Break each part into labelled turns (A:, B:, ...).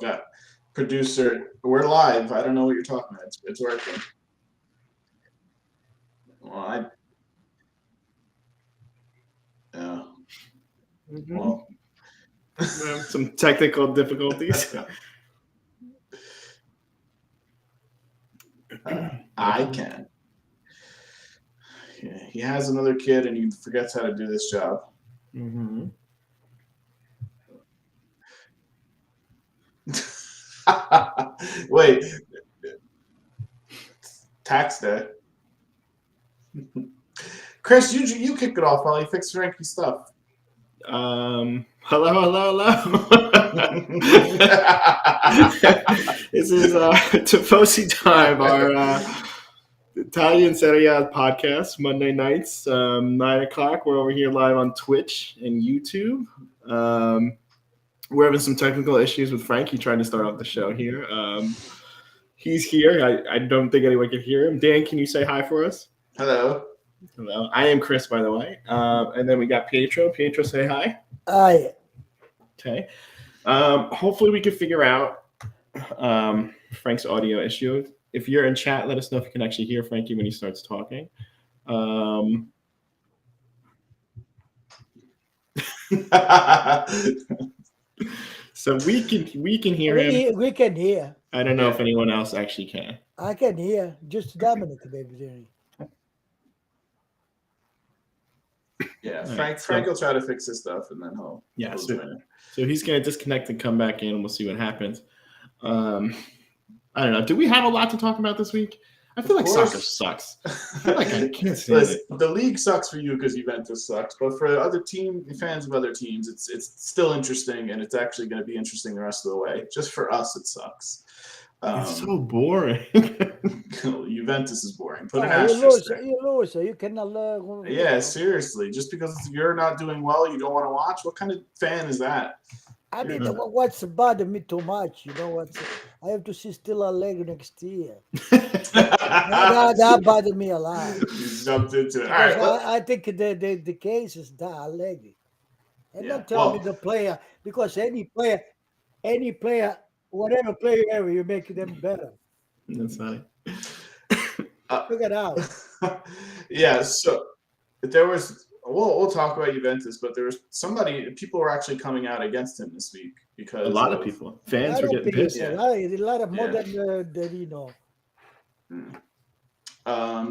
A: got producer. We're live. I don't know what you're talking about. It's working. Well, well.
B: Some technical difficulties.
A: I can. Yeah, he has another kid, and he forgets how to do this job.
B: Mm-hmm.
A: Wait, tax day. Chris, you kick it off while he fixes Frankie's stuff.
B: Hello. This is Tifosi Time, our Italian Serie A podcast, Monday nights, 9 o'clock. We're over here live on Twitch and YouTube. We're having some technical issues with Frankie trying to start off the show here. He's here. I don't think anyone can hear him. Dan, can you say hi for us?
A: Hello.
B: Hello. I am Chris, by the way. And then we got Pietro. Pietro, say hi.
C: Hi.
B: Okay. Hopefully we can figure out Frank's audio issue. If you're in chat, let us know if you can actually hear Frankie when he starts talking. So we can hear him.
C: We can hear.
B: I don't know if anyone else actually can.
C: I can hear. Just Dominic, maybe.
A: Yeah, Frank will try to fix his stuff, and then he'll.
B: Yeah, so he's gonna disconnect and come back in, and we'll see what happens. I don't know. Do we have a lot to talk about this week? I feel like soccer sucks. I feel like I can't say it.
A: The league sucks for you because Juventus sucks, but for other fans of other teams, it's still interesting, and it's actually going to be interesting the rest of the way. Just for us, it sucks.
B: It's so boring.
A: Juventus is boring. Put an
C: asterisk there. You lose. You cannot learn.
A: Yeah, seriously. Just because you're not doing well, you don't want to watch. What kind of fan is that?
C: I mean, what's bothering me too much? You know what? I have to see still Allegri next year. that bothered me a lot.
A: You jumped into it. All right,
C: I think the case is that Allegri. And don't tell me the player, because any player, whatever player ever, you make them better.
B: That's funny.
C: Figure it out.
A: Yeah, so there was. We'll talk about Juventus, but there was people were actually coming out against him this week because
B: a lot of people, fans were getting pissed.
C: A lot of more than you know.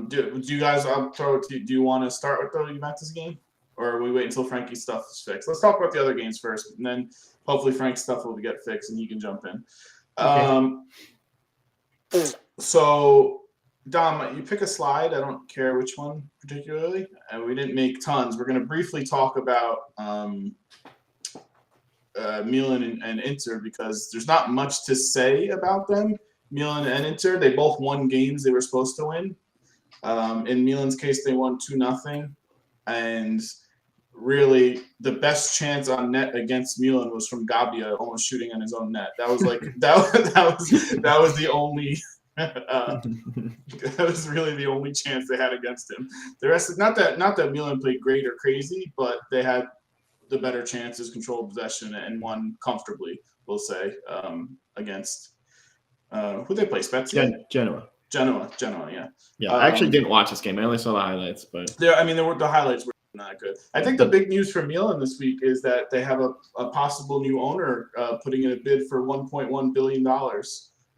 A: Do you guys? I'll throw it to you. Do you want to start with the Juventus game, or we wait until Frankie's stuff is fixed? Let's talk about the other games first, and then hopefully Frank's stuff will get fixed and he can jump in.
B: Okay.
A: So. Dom, you pick a slide. I don't care which one particularly. We didn't make tons. We're going to briefly talk about Milan and Inter because there's not much to say about them. Milan and Inter, they both won games they were supposed to win. In Milan's case, they won 2-0. And really, the best chance on net against Milan was from Gabbia almost shooting on his own net. That was like that was the only. That was really the only chance they had against him. The rest is not that Milan played great or crazy, but they had the better chances, controlled possession, and won comfortably. We'll say against who they play, Spezia,
B: Genoa.
A: Yeah.
B: Yeah, I actually didn't watch this game. I only saw the highlights, but
A: the highlights were not good. I think the big news for Milan this week is that they have a possible new owner putting in a bid for $1.1 billion.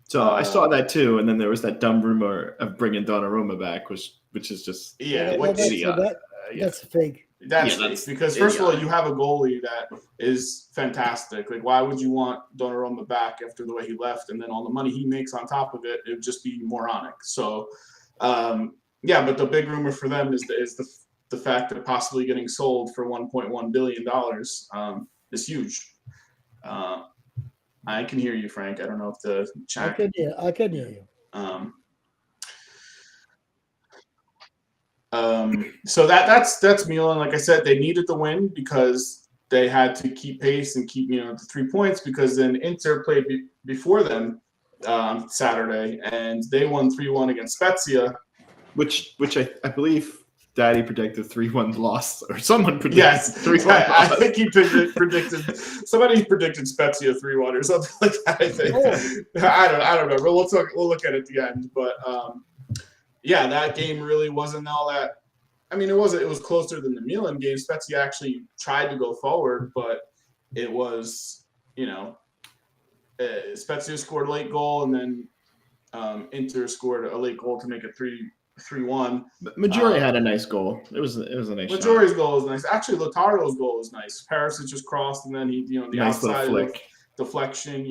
B: So I saw that too, and then there was that dumb rumor of bringing Donnarumma back, which is just
C: that's fake.
A: That's fake because first of all, you have a goalie that is fantastic. Like, why would you want Donnarumma back after the way he left, and then all the money he makes on top of it? It would just be moronic. So, but the big rumor for them is the fact that possibly getting sold for $1.1 billion is huge. I can hear you, Frank. I don't know if the chat.
C: I can hear you.
A: So that's Milan. Like I said, they needed the win because they had to keep pace and keep the 3 points because then Inter played before them Saturday and they won 3-1 against Spezia,
B: which I believe Daddy predicted 3-1 loss, or someone predicted
A: Yes,
B: 3-1
A: I
B: loss.
A: think he predicted somebody predicted Spezia 3-1 or something like that. I think I don't remember. We'll look at it at the end, but yeah, that game really wasn't all that. I mean, it was closer than the Milan game. Spezia actually tried to go forward, but it was Spezia scored a late goal, and then Inter scored a late goal to make it 3-1.
B: Majori had a nice goal. It was a nice shot.
A: Majori's goal was nice. Actually, Lotaro's goal was nice. Perisic just crossed, and then he, the
B: nice
A: outside
B: flick.
A: Deflection.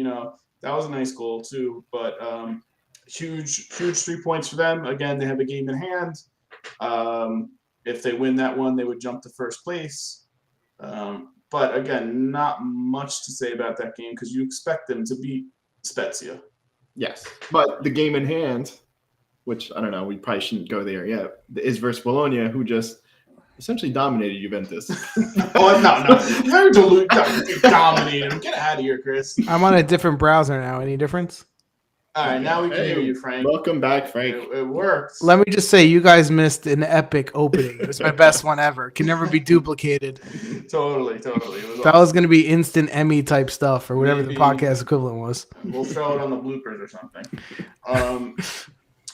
A: That was a nice goal too. But huge 3 points for them. Again, they have a game in hand. If they win that one, they would jump to first place. But again, not much to say about that game because you expect them to beat Spezia.
B: Yes, but the game in hand, which I don't know, we probably shouldn't go there yet, is versus Bologna, who just essentially dominated Juventus.
A: No. You're dominating. Get out of here, Chris.
D: I'm on a different browser now. Any difference?
A: All right, now we can hear you, Frank.
B: Welcome back, Frank.
A: It works.
D: Let me just say, you guys missed an epic opening. It was my best one ever. Can never be duplicated.
A: Totally.
D: That was going to be instant Emmy type stuff or whatever the podcast equivalent was.
A: We'll throw it on the bloopers or something.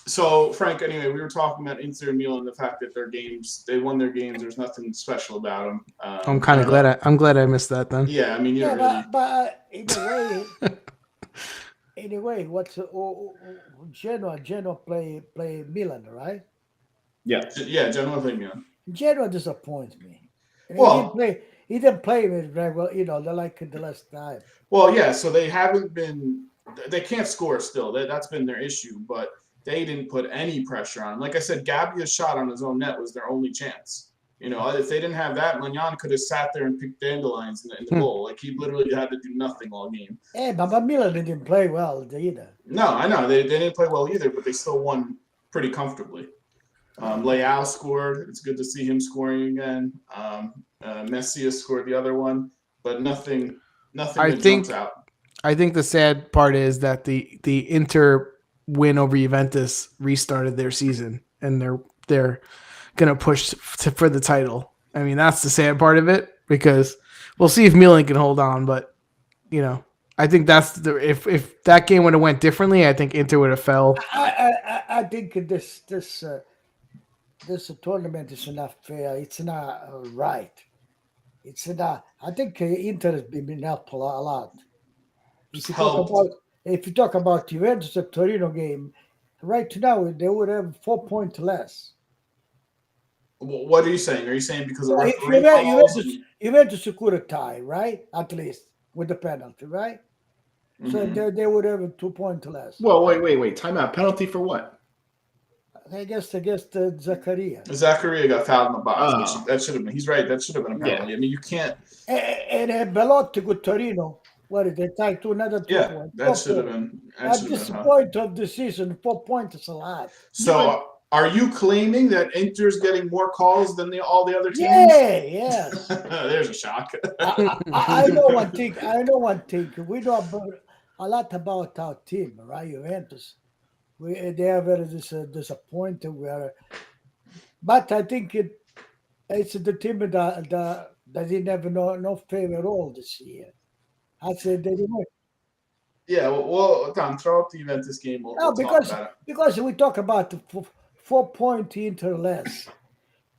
A: So, Frank, anyway, we were talking about Inter and Milan, the fact that they won their games. There's nothing special about them.
D: I'm kind of glad. I'm glad I missed that then.
A: Yeah, I mean,
C: but in a way. Anyway, what's Genoa play Milan, right?
B: Yeah,
A: Genoa played Milan.
C: Genoa disappoints me.
A: Well,
C: he didn't play very well. They're like the last time.
A: Well, yeah. So they haven't been. They can't score still. That's been their issue. But they didn't put any pressure on. Like I said, Gabbia's shot on his own net was their only chance. If they didn't have that, Magnan could have sat there and picked dandelions in the goal. Like, he literally had to do nothing all game.
C: Yeah, but Milan didn't play well either.
A: No, I know. They didn't play well either, but they still won pretty comfortably. Leao scored. It's good to see him scoring again. Messi has scored the other one, but nothing jumps out.
D: I think the sad part is that the Inter win over Juventus restarted their season, and they're going to push for the title. I mean, that's the sad part of it because we'll see if Milan can hold on. But I think that's if that game would have went differently, I think Inter would have fell.
C: I think this tournament is not fair. It's not right. It's not. I think Inter has been helped a lot. If you talk about Juventus and Torino game, right now they would have 4 points less.
A: What are you saying? Are you saying because of referee calls?
C: Juventus could have tied, right? At least with the penalty, right? Mm-hmm. So they would have 2 points less.
B: Well, wait. Timeout. Penalty for what?
C: I guess Zakaria.
A: Zakaria got fouled in the box. That should have been. He's right. That should have been a penalty. Yeah. I mean, you can't.
C: And Belotti with Torino. What did they tie to another 2 points?
A: That should have been.
C: At this point of the season, 4 points is a lot.
A: So, are you claiming that Inter's getting more calls than all the other teams?
C: Yeah.
A: There's a shock.
C: I know one thing. We know a lot about our team, right? Juventus. They are very disappointed. But I think it's the team that didn't have no favor at all this year. I said they didn't.
A: Yeah, well, Tom, throw up the Juventus game. We'll
C: because we talk about the 4 point Inter less.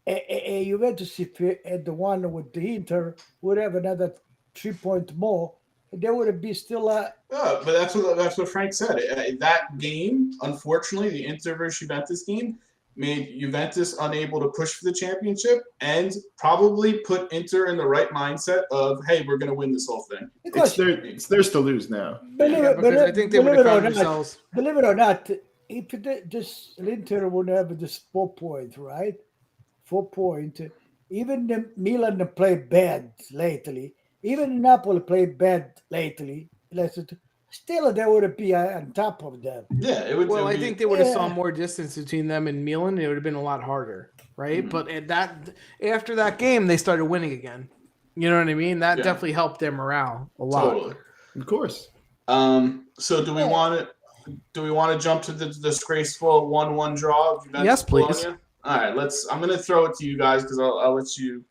C: Juventus, if the one with the Inter would have another 3 points more, they would be still.
A: But that's what Frank said. That game, unfortunately, the Inter versus Juventus game made Juventus unable to push for the championship and probably put Inter in the right mindset of, hey, we're going to win this whole thing.
B: It's theirs to lose now.
D: I think they would have found themselves.
C: Believe it or not, if this Inter would have this 4 points, right? 4 points. Even the Milan played bad lately. Even Napoli played bad lately. Still, they would be on top of them.
A: Yeah, it would.
D: Well, I think they would have saw more distance between them and Milan. It would have been a lot harder, right? Mm-hmm. But after that game, they started winning again. You know what I mean? That definitely helped their morale a lot.
A: Totally.
B: Of course.
A: So do we want to jump to the disgraceful 1-1 draw of Juventus?
D: Yes, please.
A: Bologna? All right, I'm going to throw it to you guys because I'll let you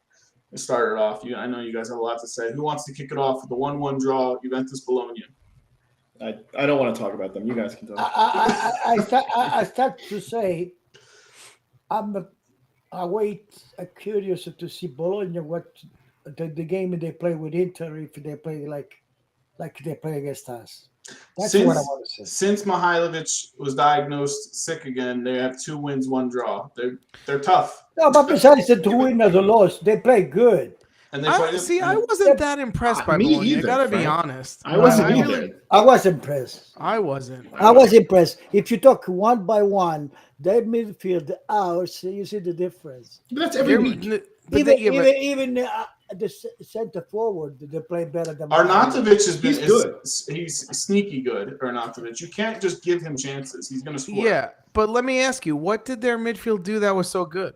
A: start it off. I know you guys have a lot to say. Who wants to kick it off with the 1-1 draw, Juventus Bologna?
B: I don't want to talk about them. You guys can talk.
C: I start to say I wait curious to see Bologna what the game they play with Inter if they play like they play against us. That's what I want to say.
A: Since Mihailovic was diagnosed sick again, they have 2 wins, 1 draw. They're tough.
C: No, but besides the 2 wins or the loss, they play good.
A: And they
D: I wasn't that impressed by
B: Me
D: Bologna.
B: either,
D: I gotta
B: Frank.
D: be honest.
B: I wasn't either.
D: really,
C: I was impressed.
D: I wasn't.
C: I was impressed. If you talk one by one, their midfield, ours, you see the difference.
B: But that's every week.
C: Even the center forward, they play better than
A: Arnautovic has been
B: good.
A: He's sneaky good. Arnautovic, you can't just give him chances. He's going to score.
D: Yeah, but let me ask you, what did their midfield do that was so good?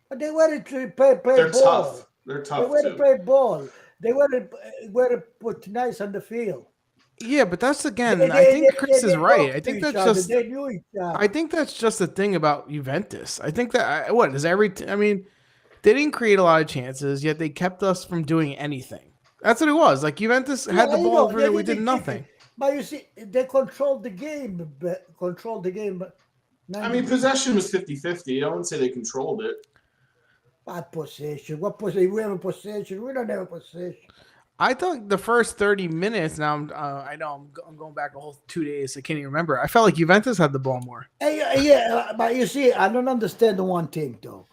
C: But they wanted to play
A: They're
C: ball.
A: tough. They're
C: They
A: tough
C: want to
A: too.
C: play ball. They want to put nice on the field.
D: Yeah, but that's again.
C: They-
D: I think
C: they-
D: Chris
C: they
D: is right.
C: talk
D: I
C: to
D: think
C: each
D: that's
C: other.
D: just.
C: They knew each other.
D: I think that's just the thing about Juventus. I think that what is I mean, they didn't create a lot of chances, yet they kept us from doing anything. That's what it was. Like Juventus had the
C: Yeah,
D: ball over
C: they-
D: it, we
C: they-
D: did nothing.
C: But you see, they controlled the game. But
A: I mean, possession was 50-50. I wouldn't say they controlled it.
C: What possession? What possession? We have a possession. We don't have a possession.
D: I thought the first 30 minutes. Now I know I'm going back a whole 2 days. I can't even remember. I felt like Juventus had the ball more.
C: Yeah, but you see, I don't understand the one thing though.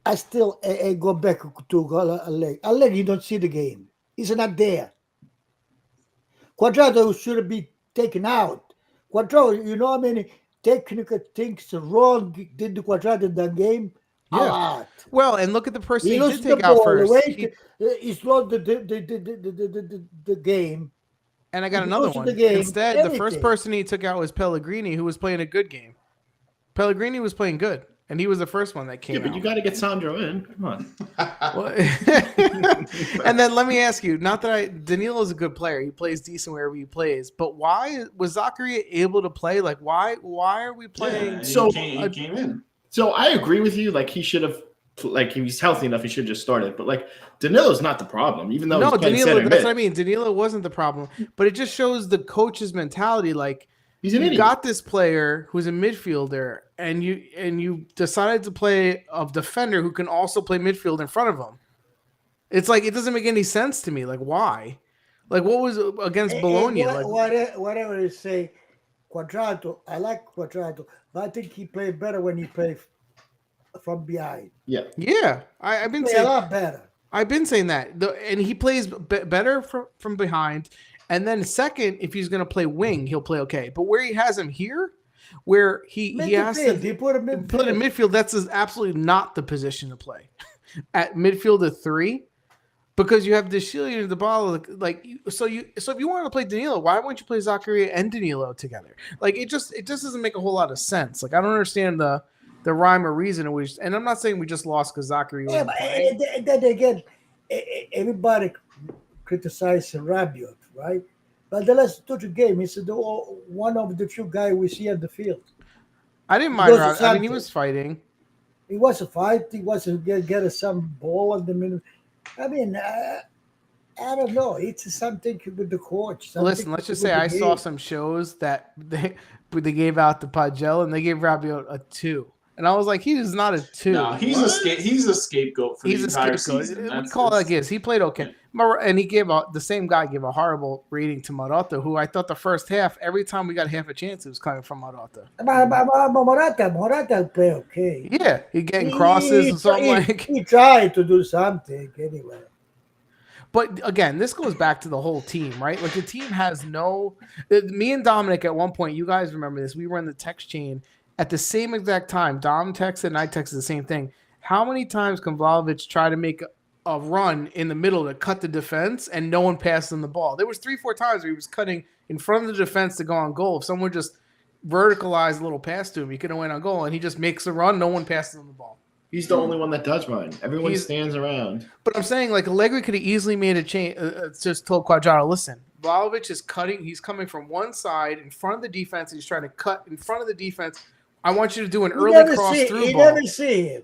C: I still go back to Allegri. Allegri, you don't see the game. He's not there. Quadrado should be taken out. Quadrado, you know how many technical things wrong did the Quadrado in that game? A
D: Yeah.
C: lot.
D: Well, and look at the person
C: He
D: he
C: lost
D: did
C: the
D: take out
C: ball.
D: first.
C: He slowed the game.
D: And I got
C: He
D: another
C: goes to
D: one.
C: the game,
D: Instead, the first
C: everything.
D: person he took out was Pellegrini, who was playing a good game. Pellegrini was playing good, and he was the first one that came
B: Yeah, but
D: out.
B: you got to get Sandro in. Come on.
D: Well, and then let me ask you, not that Danilo's a good player. He plays decent wherever he plays. But why was Zachary able to play? Like, why are we playing?
A: Yeah,
B: So-
A: he came in.
B: So I agree with you. Like he should have, like he was healthy enough, he should have just started. But like Danilo's not the problem, even though
D: No,
B: he's playing
D: Danilo,
B: center
D: that's
B: mid.
D: what I mean. Danilo wasn't the problem. But it just shows the coach's mentality. Like,
B: He's an
D: you
B: idiot.
D: got this player who's a midfielder, and you decided to play a defender who can also play midfield in front of him. It's like it doesn't make any sense to me. Like why? Like what was against Bologna?
C: Whatever you say, Quadrado, I like Quadrado, but I think he played better when he played from behind.
B: Yeah.
D: Yeah, I've been
C: Play a
D: saying
C: lot better.
D: I've been saying that, and he plays better from behind. And then second, if he's going to play wing, he'll play okay. But where he has him here, where he has to
C: He put him in
D: put in midfield, that's absolutely not the position to play. At midfield at 3, because you have Deschilly and Dybala. Like so if you want to play Danilo, why wouldn't you play Zakaria and Danilo together? Like it just doesn't make a whole lot of sense. Like I don't understand the rhyme or reason in which. And I'm not saying we just lost because Zachary
C: Yeah,
D: wasn't
C: but
D: playing.
C: then again, everybody criticizes Rabiot, right? But the last two games, he's one of the few guys we see on the field.
D: I didn't mind.
C: Because
D: I mean, he was fighting.
C: He was a fight. He was to get some ball at the minute. I mean, I don't know. It's something with the coach.
D: Listen, let's just say I saw some shows that they gave out the Pagel and they gave Rabiot a 2. And I was like, he is not a 2.
A: No, he's a scapegoat for the entire season.
D: We call it like this. He played okay. And he gave the same guy gave a horrible rating to Marotta, who I thought the first half, every time we got half a chance, it was coming from Marotta.
C: Morata play okay.
D: Yeah, he getting crosses and something like.
C: He tried to do something anyway.
D: But again, this goes back to the whole team, right? Like the team has no. Me and Dominic at one point, you guys remember this? We were in the text chain at the same exact time. Dom texted and I texted the same thing. How many times can Vlahovic try to make a run in the middle to cut the defense and no one passed him the ball? There was 3-4 times where he was cutting in front of the defense to go on goal. If someone just verticalized a little pass to him, he could have went on goal, and he just makes a run. No one passes him the ball.
B: He's the only one that does mine. Everyone stands around.
D: But I'm saying, like, Allegri could have easily made a change. Just told Quadrado, listen, Vlahovic is cutting. He's coming from one side in front of the defense. And he's trying to cut in front of the defense. I want you to do an
C: You
D: early
C: never
D: cross
C: see,
D: through
C: you
D: ball.
C: never see him.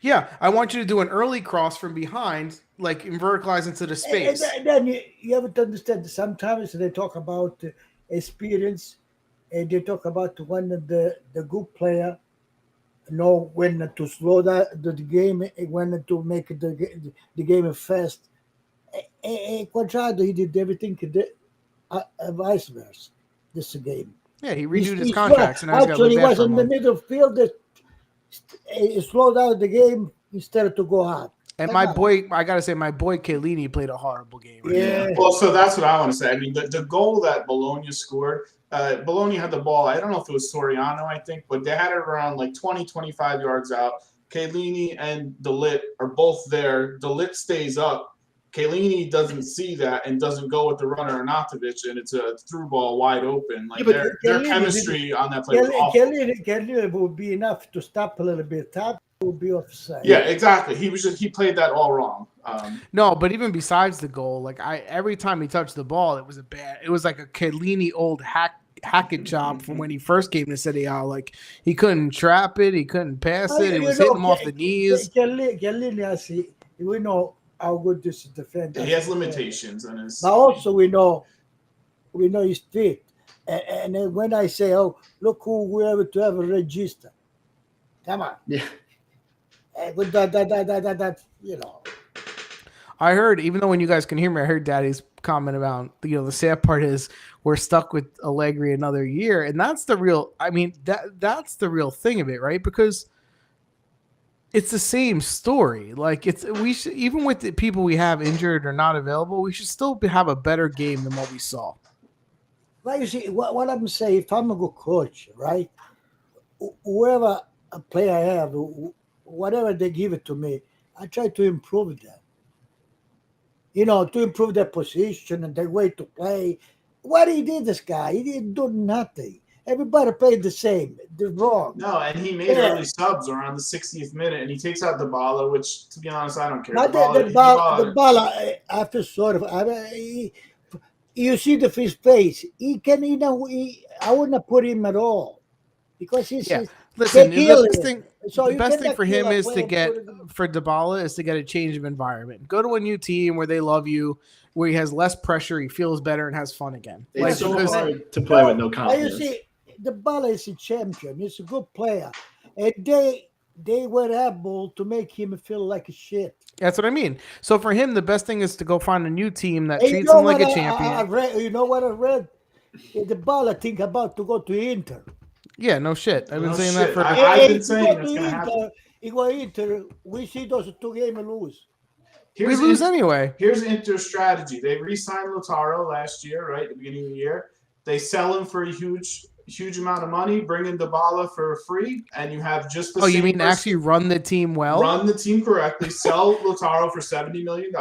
D: Yeah, I want you to do an early cross from behind, like in verticalize into the space.
C: And then you have to understand. Sometimes they talk about experience, and they talk about when the good player know when to slow the game, when to make the game fast. Quadrado, he did everything, vice versa. This game.
D: Yeah, he renewed his
C: He's
D: contract, so now he's got to
C: actually
D: live there
C: was
D: for a
C: in the
D: month.
C: middle field that slowed down the game instead of to go hard.
D: And
C: Come
D: my
C: on.
D: boy, I gotta say, my boy Chiellini played a horrible game.
C: Yeah.
A: Well, so that's what I want to say. I mean, the goal that Bologna scored, Bologna had the ball. I don't know if it was Soriano, I think, but they had it around like 20, 25 yards out. Chiellini and Delit are both there. Delit stays up. Chiellini doesn't see that and doesn't go with the runner Arnautovic, and it's a through ball wide open. Like
B: Yeah, but
A: their
C: Chiellini
A: chemistry on that play was awful.
C: Kelly would be enough to stop a little bit. Tap would be offside.
A: Yeah, exactly. He played that all wrong.
D: No, but even besides the goal, like every time he touched the ball, it was like a Chiellini old Hackett job from when he first came to Serie A. Like he couldn't trap it, he couldn't pass it. It was hitting him off the knees.
C: Chiellini, we know how good this defender.
A: He has limitations on his.
C: But also we know his feet. And then when I say, oh, look who we have to have a register. Come on.
B: Yeah.
C: With that,
D: I heard, even though when you guys can hear me, I heard Daddy's comment about the sad part is we're stuck with Allegri another year, and that's the real. I mean that's the real thing of it, right? Because it's the same story. Like we should, even with the people we have injured or not available, we should still have a better game than what we saw.
C: Well, you see, what I'm saying, if I'm a good coach, right? Whoever a player I have, whatever they give it to me, I try to improve that. To improve their position and their way to play. What he did, this guy, he didn't do nothing. Everybody played the same. They're wrong.
A: No, and he made early subs around the 60th minute, and he takes out Dybala, which, to be honest, I don't care.
C: But the ball, after sort of, you see his face. He can, I wouldn't have put him at all because he's.
D: Yeah. Listen,
C: they
D: the
C: kill
D: best
C: him.
D: thing,
C: So
D: the
C: you
D: best thing
C: cannot
D: for
C: kill
D: him
C: a
D: is to
C: player
D: get
C: for
D: for Dybala is to get a change of environment. Go to a new team where they love you, where he has less pressure, he feels better, and has fun again.
B: It's so
D: because-
B: hard to play with no
C: But
B: confidence.
C: you see, Dybala is a champion. He's a good player, and they were able to make him feel like a shit.
D: That's what I mean. So for him, the best thing is to go find a new team that
C: And
D: treats him like a champion.
C: I read, you know what I read? Dybala think about to go to Inter.
D: Yeah, no shit. I've been
A: No
D: saying
A: shit.
D: that for.
A: I've been
C: If
A: saying
C: he go
A: that's
C: to
A: gonna happen.
C: He go Inter. We see those 2 games lose.
D: We lose anyway.
A: Here's Inter's strategy. They re-signed Lautaro last year, right at the beginning of the year. They sell him for a huge amount of money, bring in Dybala for free, and you have just the
D: Oh,
A: same
D: you mean
A: person.
D: actually run the team well?
A: Run the team correctly, sell Lautaro for $70 million.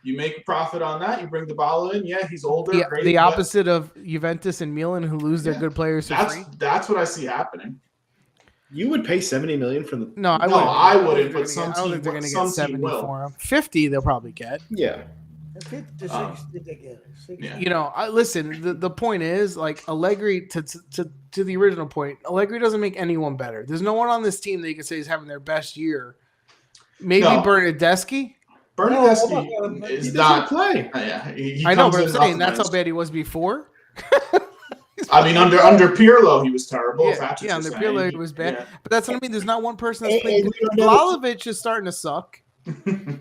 A: You make a profit on that. You bring Dybala in. Yeah, he's older. Great,
D: The
A: but
D: opposite of Juventus and Milan, who lose their good players for free.
A: that's what I see happening.
B: You would pay $70 million for the.
D: No, I
A: No,
D: wouldn't.
A: I wouldn't,
D: don't think
A: but
D: they're
A: some
D: gonna get- I don't
A: team-
D: think they're going to
A: some
D: get
A: team
D: 70
A: will.
D: for him. 50, they'll probably get.
B: Yeah.
C: 50, 60 together. 60.
A: Yeah.
D: You know, listen. The point is, like Allegri, to the original point, Allegri doesn't make anyone better. There's no one on this team that you can say is having their best year. Maybe
A: No.
D: Bernardeschi.
A: Bernardeschi is
B: He doesn't
A: not.
B: play.
A: Yeah, he
D: I know,
A: comes
D: but I'm
A: in
D: saying
A: off the
D: that's how
A: bench.
D: bad he was before.
A: I mean, under Pirlo, he was terrible. if that's what
D: Yeah,
A: you're
D: under
A: saying.
D: Pirlo, he was bad.
A: Yeah.
D: But that's what I mean. There's not one person that's
C: And
D: playing.
C: we
D: good.
C: don't know-
D: Vlahovic is starting to suck.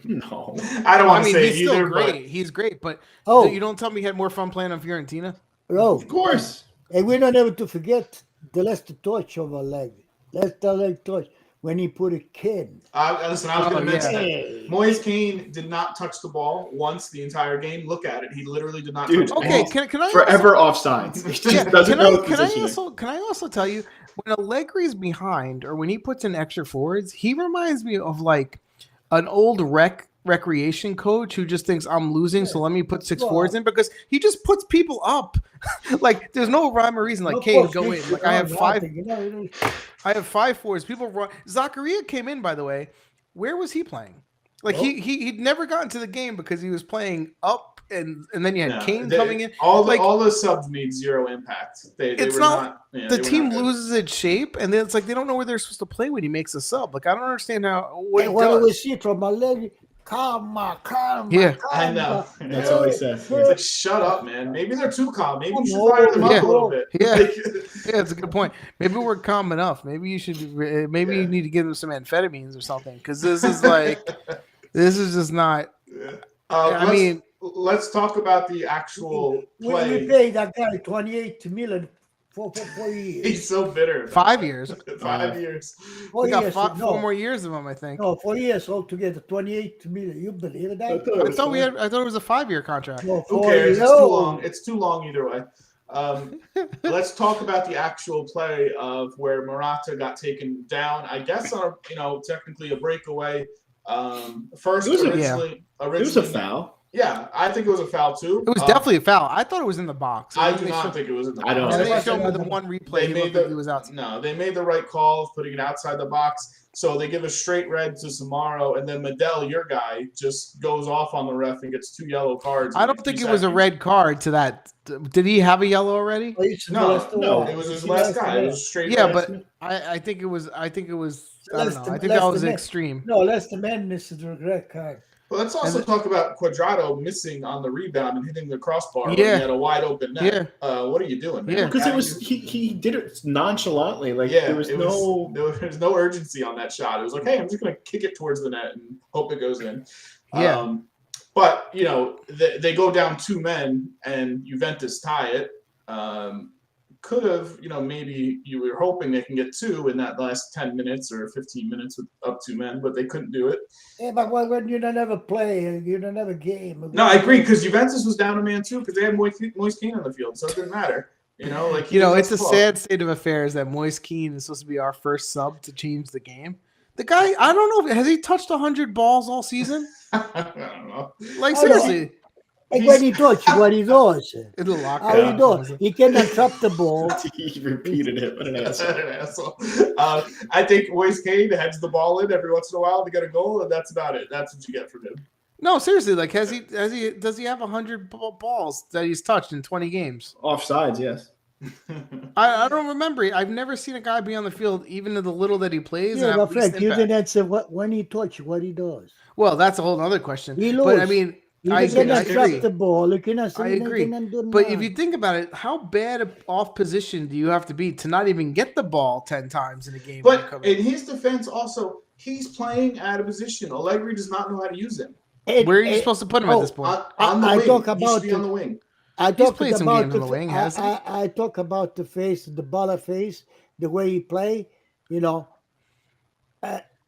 B: No.
A: I don't want
D: I
A: to
D: mean,
A: say
D: he's
A: it
D: still
A: either,
D: great. He's great, but
C: Oh.
D: you don't tell me he had more fun playing on Fiorentina.
C: Bro,
B: Of course.
C: and we're not able to forget the last touch of Allegri. Last leg touch when he put a kid.
A: listen, I was going to mention that.
C: Hey.
A: Moise Kean did not touch the ball once the entire game. Look at it. He literally did not
B: Dude,
A: touch the
D: Okay,
A: ball.
D: can I
B: Forever offsides. He just
D: Yeah,
B: doesn't know his
D: can
B: positioning.
D: I also tell you when Allegri's behind or when he puts in extra forwards, he reminds me of like an old recreation coach who just thinks I'm losing, so let me put 6
C: Well-
D: forwards in because he just puts people up. Like there's no rhyme or reason. Like,
C: Of
D: Kane,
C: course,
D: go
C: we-
D: in. Like
C: we
D: I have
C: don't
D: 5.
C: nothing, you know.
D: I have 5 forwards. People run. Zakaria came in, by the way. Where was he playing? Like he'd never gotten to the game because he was playing up, and then you had Kane coming in.
A: All the subs made zero impact. They were not.
D: The team loses its shape, and then it's like they don't know where they're supposed to play when he makes a sub. Like I don't understand what
C: we see from Allegri. Calma.
D: Yeah,
A: I know.
B: That's all he says.
A: He's like, shut up, man. Maybe they're too calm. Maybe you should fire them up a little bit.
D: Yeah, yeah, it's a good point. Maybe we're calm enough. Maybe you should. Maybe you need to give them some amphetamines or something, because this is just not. I mean,
A: let's talk about the actual play.
C: We paid that guy 28 million for 4 years.
A: He's so bitter.
D: 5 years.
A: 5 years.
D: We got 4 more years of him, I think.
C: No, 4 years altogether, 28 million. You believe that?
D: I thought it was a 5-year contract.
C: No,
A: who cares? It's too long. It's too long either way. Let's talk about the actual play of where Morata got taken down. I guess technically a breakaway. First, originally,
B: it was a foul.
A: Yeah, I think it was a foul too.
D: It was definitely a foul. I thought it was in the box.
A: I do not think it was in the box.
B: I don't.
D: And they showed me the one replay. He was outside.
A: No, they made the right call of putting it outside the box. So they give a straight red to Samaro, and then Medel, your guy, just goes off on the ref and gets 2 yellow cards.
D: I don't think it was a red card to that. Did he have a yellow already?
A: No, it was his last guy. It was a straight red.
D: Yeah, but I think it was. I don't know. I think that was extreme.
C: No, less the man misses the red card.
A: Well, let's also talk about Cuadrado missing on the rebound and hitting the crossbar when he had a wide open net.
D: Yeah.
A: What are you doing, man?
B: Yeah, because it was he did it nonchalantly. Like there was
A: no urgency on that shot. It was like, hey, I'm just gonna kick it towards the net and hope it goes in.
D: Yeah.
A: But they go down 2 men and Juventus tie it. Could have, maybe you were hoping they can get 2 in that last 10 minutes or 15 minutes with up 2 men, but they couldn't do it.
C: Yeah, but when you don't have a play, you don't have a game.
A: No, I agree, because Juventus was down a man too, because they had Moise Kean on the field, so it didn't matter. It's
D: a sad state of affairs that Moise Kean is supposed to be our first sub to change the game. The guy, I don't know, has he touched 100 balls all season?
A: I don't know.
D: Like, seriously.
C: And when he touches, what he does.
D: It'll lock
C: how he does. He cannot trap the ball.
B: He repeated it. What an asshole.
A: I think Moise Kean heads the ball in every once in a while to get a goal, and that's about it. That's what you get from him.
D: No, seriously, like does he have 100 balls that he's touched in 20 games?
B: Offsides, yes.
D: I don't remember. I've never seen a guy be on the field, even in the little that he plays.
C: Yeah, but Frank, you didn't answer when he touches, what he does.
D: Well, that's a whole other question.
C: He loses.
D: But I mean, I agree.
C: The ball.
D: I agree. But if you think about it, how bad off position do you have to be to not even get the ball 10 times in a game?
A: But in his defense, also, he's playing out of position. Allegri does not know how to use him.
D: Where are you supposed to put him at this point?
A: On the wing.
C: Talk about
A: he should be on the wing.
D: He's played some games on the wing, hasn't he?
C: I talk about the face, the baller face, the way he play.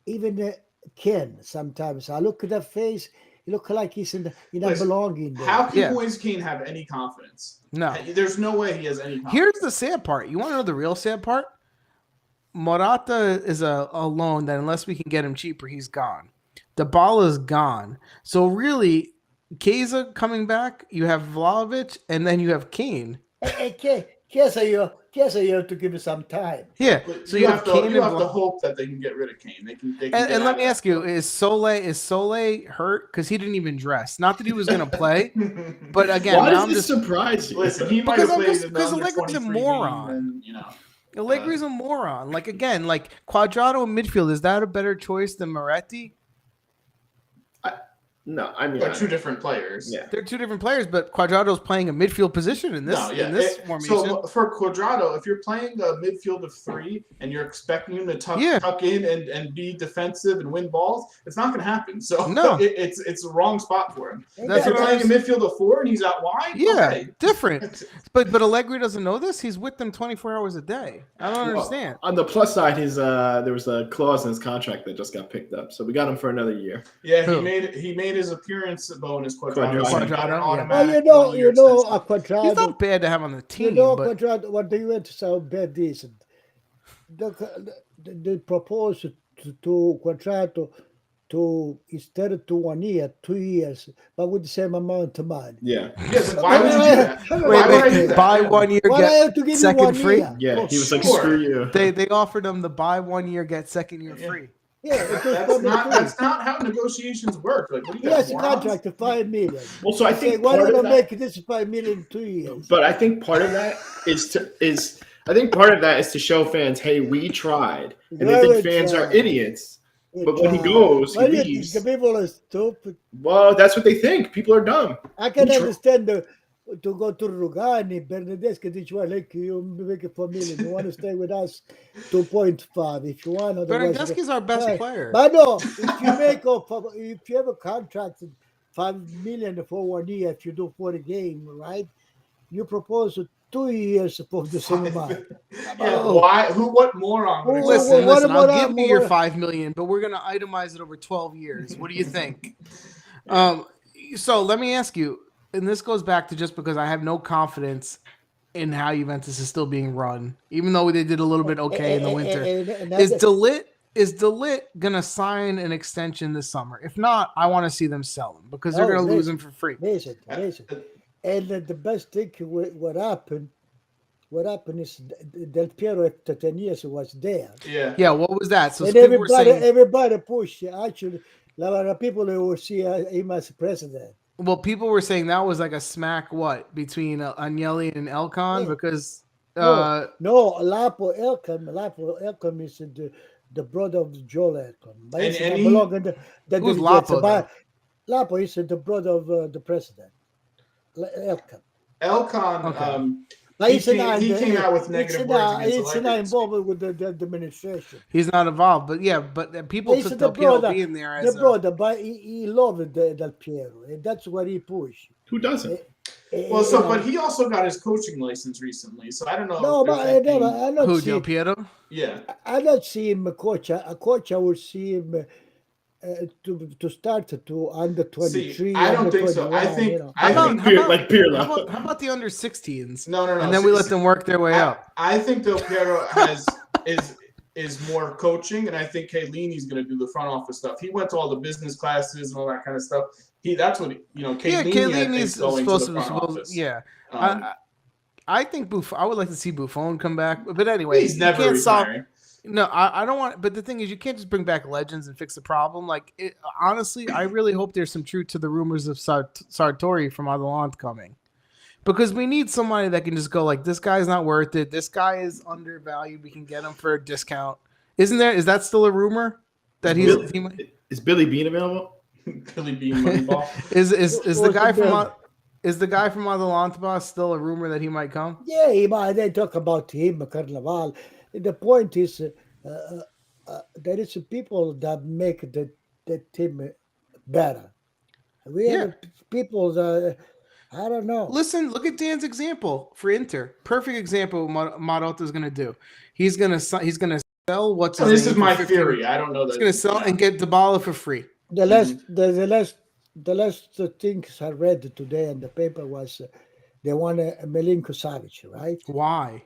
C: Even Ken sometimes. I look at that face. He looks like he doesn't belong in there.
A: How can Moise Kean have any confidence?
D: No.
A: There's no way he has any confidence.
D: Here's the sad part. You want to know the real sad part? Morata is a loan that unless we can get him cheaper, he's gone. Dybala's gone. So really, Chiesa coming back, you have Vlahovic, and then you have Kane.
C: Chiesa, you have to give it some time.
D: Yeah,
A: so you have to hope that they can get rid of Kane. They can
D: and let me ask you: Is Sole hurt? Because he didn't even dress. Not that he was going to play, but again,
B: why does this surprise you?
A: Listen, he might have played
D: because Allegri's a moron. Allegri's a moron. Like again, like Cuadrado in midfield, is that a better choice than Moretti?
B: No, I mean
A: they're 2 different players.
B: Yeah,
D: they're 2 different players, but Cuadrado's playing a midfield position in this formation.
A: So for Cuadrado, if you're playing a midfield of 3 and you're expecting him to tuck in and be defensive and win balls, it's not going to happen. So no. it's a wrong spot for him. If you're playing a midfield of 4 and he's out wide,
D: different. But Allegri doesn't know this. He's with them 24 hours a day. I don't understand.
B: On the plus side, there was a clause in his contract that just got picked up, so we got him for another year.
A: Yeah, he made his appearance bonus. Cuadrado.
C: Well, Cuadrado.
D: He's not bad to have on the team.
C: Cuadrado, what do you want to say how bad is it? They proposed to Cuadrado to instead of 1 year, 2 years, but with the same amount of money.
B: Yeah.
A: Yes. Why would you do that?
D: Wait, buy 1 year, get second free.
B: Yeah, he was like, screw you.
D: They offered him the buy 1 year, get second year free.
C: Yeah,
A: that's not how negotiations negotiations work? Like, what do
C: He
A: you got?
C: has a contract of $5 million.
B: Well, so I
C: Say,
B: think
C: why
B: part
C: don't
B: of
C: I
B: that,
C: make this $5 million in 2 years?
B: but I think part of that is I think part of that is to show fans, hey, we tried, and they think fans are idiots. But when he goes, he
C: Why do you think
B: leaves.
C: the people are stupid?
B: Well, that's what they think. People are dumb.
C: I can
B: We try-
C: understand to go to Rugani, Bernardeschi, dice, well, like you make it $4 million. You want to stay with us, 2.5 if you want. Otherwise,
D: Bernardeschi's our best player.
C: But no, if you have a contract $5 million for 1 year, if you do 40 games, right? You propose 2 years for the same amount.
A: Yeah, why? What moron would accept
D: Listen,
A: that?
C: what
D: I'll
C: about
D: give you your
C: more?
D: $5 million, but we're gonna itemize it over 12 years. What do you think? So let me ask you, and this goes back to just because I have no confidence in how Juventus is still being run, even though they did a little bit okay in the winter. Is Delit gonna sign an extension this summer? If not, I want to see them sell him because they're gonna lose him for free.
C: Listen. And the best thing what happened is Del Piero after 10 years was there.
D: Yeah. What was that? So
C: And
D: people were saying,
C: everybody pushed. Actually, a lot of people who will see him as president.
D: well, people were saying that was like a smack between Agnelli and Elkan because
C: No, Lapo Elkan is the brother of Joel Elkan. But
D: who's Lapo?
C: Lapo is the brother of the president.
A: Elkan,
C: But
A: he came out with negative words against
C: He's not involved with the administration.
D: He's not involved, but people took Del Piero being there as
C: brother, but he loved Del Piero, and that's what he pushed.
B: Who doesn't?
A: But he also got his coaching license recently, so I don't know.
C: No, but I don't
D: who,
C: see
D: Del Piero?
A: Yeah,
C: I don't see him a coach. I would see him to start to under 23.
A: See, I don't think so. I think
B: Pirlo.
D: How about the under 16s?
A: No.
D: And then we let them work their way up.
A: I think Del Piero is more coaching, and I think Chiellini's going to do the front office stuff. He went to all the business classes and all that kind of stuff. Chiellini's supposed to the front office.
D: Yeah. I think I would like to see Buffon come back, but anyway,
A: he's never retiring.
D: No, I don't want. But the thing is, you can't just bring back legends and fix the problem. Honestly, I really hope there's some truth to the rumors of Sartori from Atalanta coming, because we need somebody that can just go like, this guy's not worth it. This guy is undervalued. We can get him for a discount. Isn't there? Is that still a rumor that
B: is Billy Bean available?
A: Billy Bean Moneyball.
D: Is the guy from Atalanta still a rumor that he might come?
C: Yeah, he might. They talk about him, Carnaval. The point is, there is people that make the team better. We have people that I don't know.
D: Listen, look at Dan's example for Inter. Perfect example of what Marotta is going to do. He's going to sell what's.
A: This is my theory. I don't know that
D: he's going to sell and get Dybala for free.
C: The last things I read today in the paper was they want a Milinko Savic, right?
D: Why?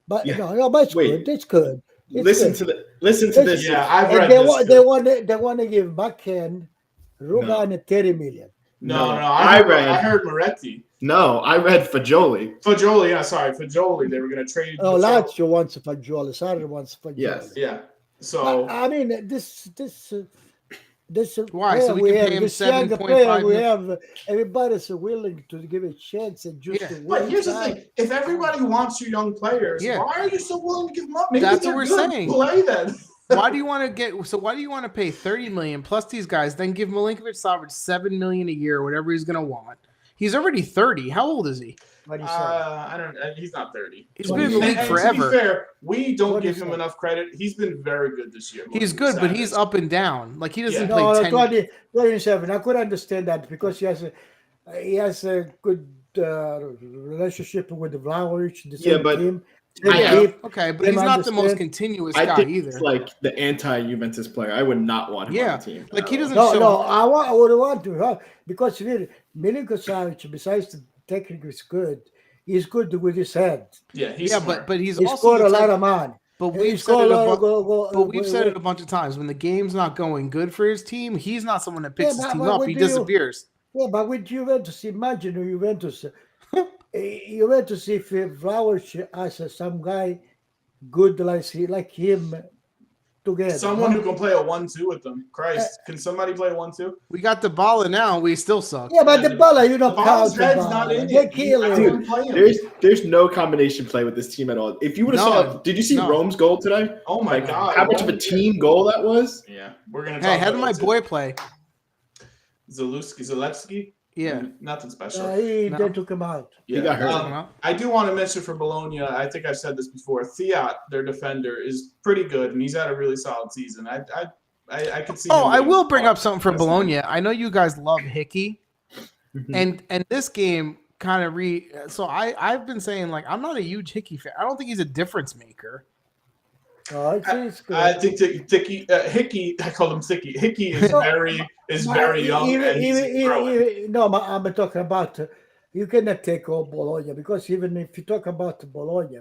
C: But but it's good. It's good.
B: Listen to this.
A: Yeah, I've read
C: this. They want to give Bakken Rugan 30 million.
A: No. I heard Moretti.
B: No, I read Fagioli.
A: Fagioli. They were going to trade.
C: Oh, Lazio wants Fagioli. Sarri wants Fagioli.
B: Yes.
A: Yeah. So
C: I mean, this
D: why? So we can pay him $7.5 million.
C: Everybody's willing to give a chance and just to
A: But here's the thing: if everybody wants your young players, why are you so willing to give them up? Maybe
D: that's what we're saying.
A: Play then.
D: Why do you want to pay $30 million plus these guys, then give Milinkovic-Savic $7 million a year, whatever he's going to want? He's already 30. How old is he?
A: I don't. He's not 30.
D: He's been in the league forever.
A: To be fair, we don't give him enough credit. He's been very good this year.
D: He's good, but he's up and down. Like he doesn't play
C: 27. I could understand that because he has a good relationship with the Vlahovic, the same team.
D: Okay, but he's not the most continuous guy either.
B: He's like the anti-Juventus player. I would not want him on the team.
D: Like he doesn't.
C: I would want to have because really Milinko Savic, besides the technique is good. He's good with his head.
A: Yeah,
D: but he's
C: also scored a lot of money.
D: But we've said it a bunch of times. When the game's not going good for his team, he's not someone that picks his team up. He disappears.
C: Yeah, but with Juventus, imagine Juventus. Juventus, if Vlahovic has some guy good like him, together.
A: Someone who can play a 1-2 with them. Christ, can somebody play a 1-2?
D: We got the Bala now. We still suck.
C: Yeah, but the baller, you don't count
A: Ball's
C: the
A: head's not
C: baller.
A: in
C: They
A: it.
C: kill
A: I
C: him.
A: wouldn't play him.
B: There's no combination play with this team at all. If you would have saw, did you see Rome's goal today?
A: Oh my God!
B: How much of a team goal that was?
A: Yeah, we're gonna.
D: Hey,
A: talk
D: how did
A: about
D: my
A: it too.
D: boy play?
A: Zalewski?
D: Yeah.
A: Nothing special.
C: They
D: No.
C: took him out.
B: He got hurt.
A: I do want to mention for Bologna, I think I've said this before, Thiat, their defender, is pretty good, and he's had a really solid season. I could see
D: Oh,
A: him
D: I
A: getting
D: will bring
A: caught.
D: up something for Bologna. I know you guys love Hickey, and this game kind of so I've been saying, like, I'm not a huge Hickey fan. I don't think he's a difference maker.
C: Oh, it's good.
A: I think Hickey, I call him Thicky. Hickey is very young, and he's growing.
C: No, I'm talking about you cannot take all Bologna, because even if you talk about Bologna,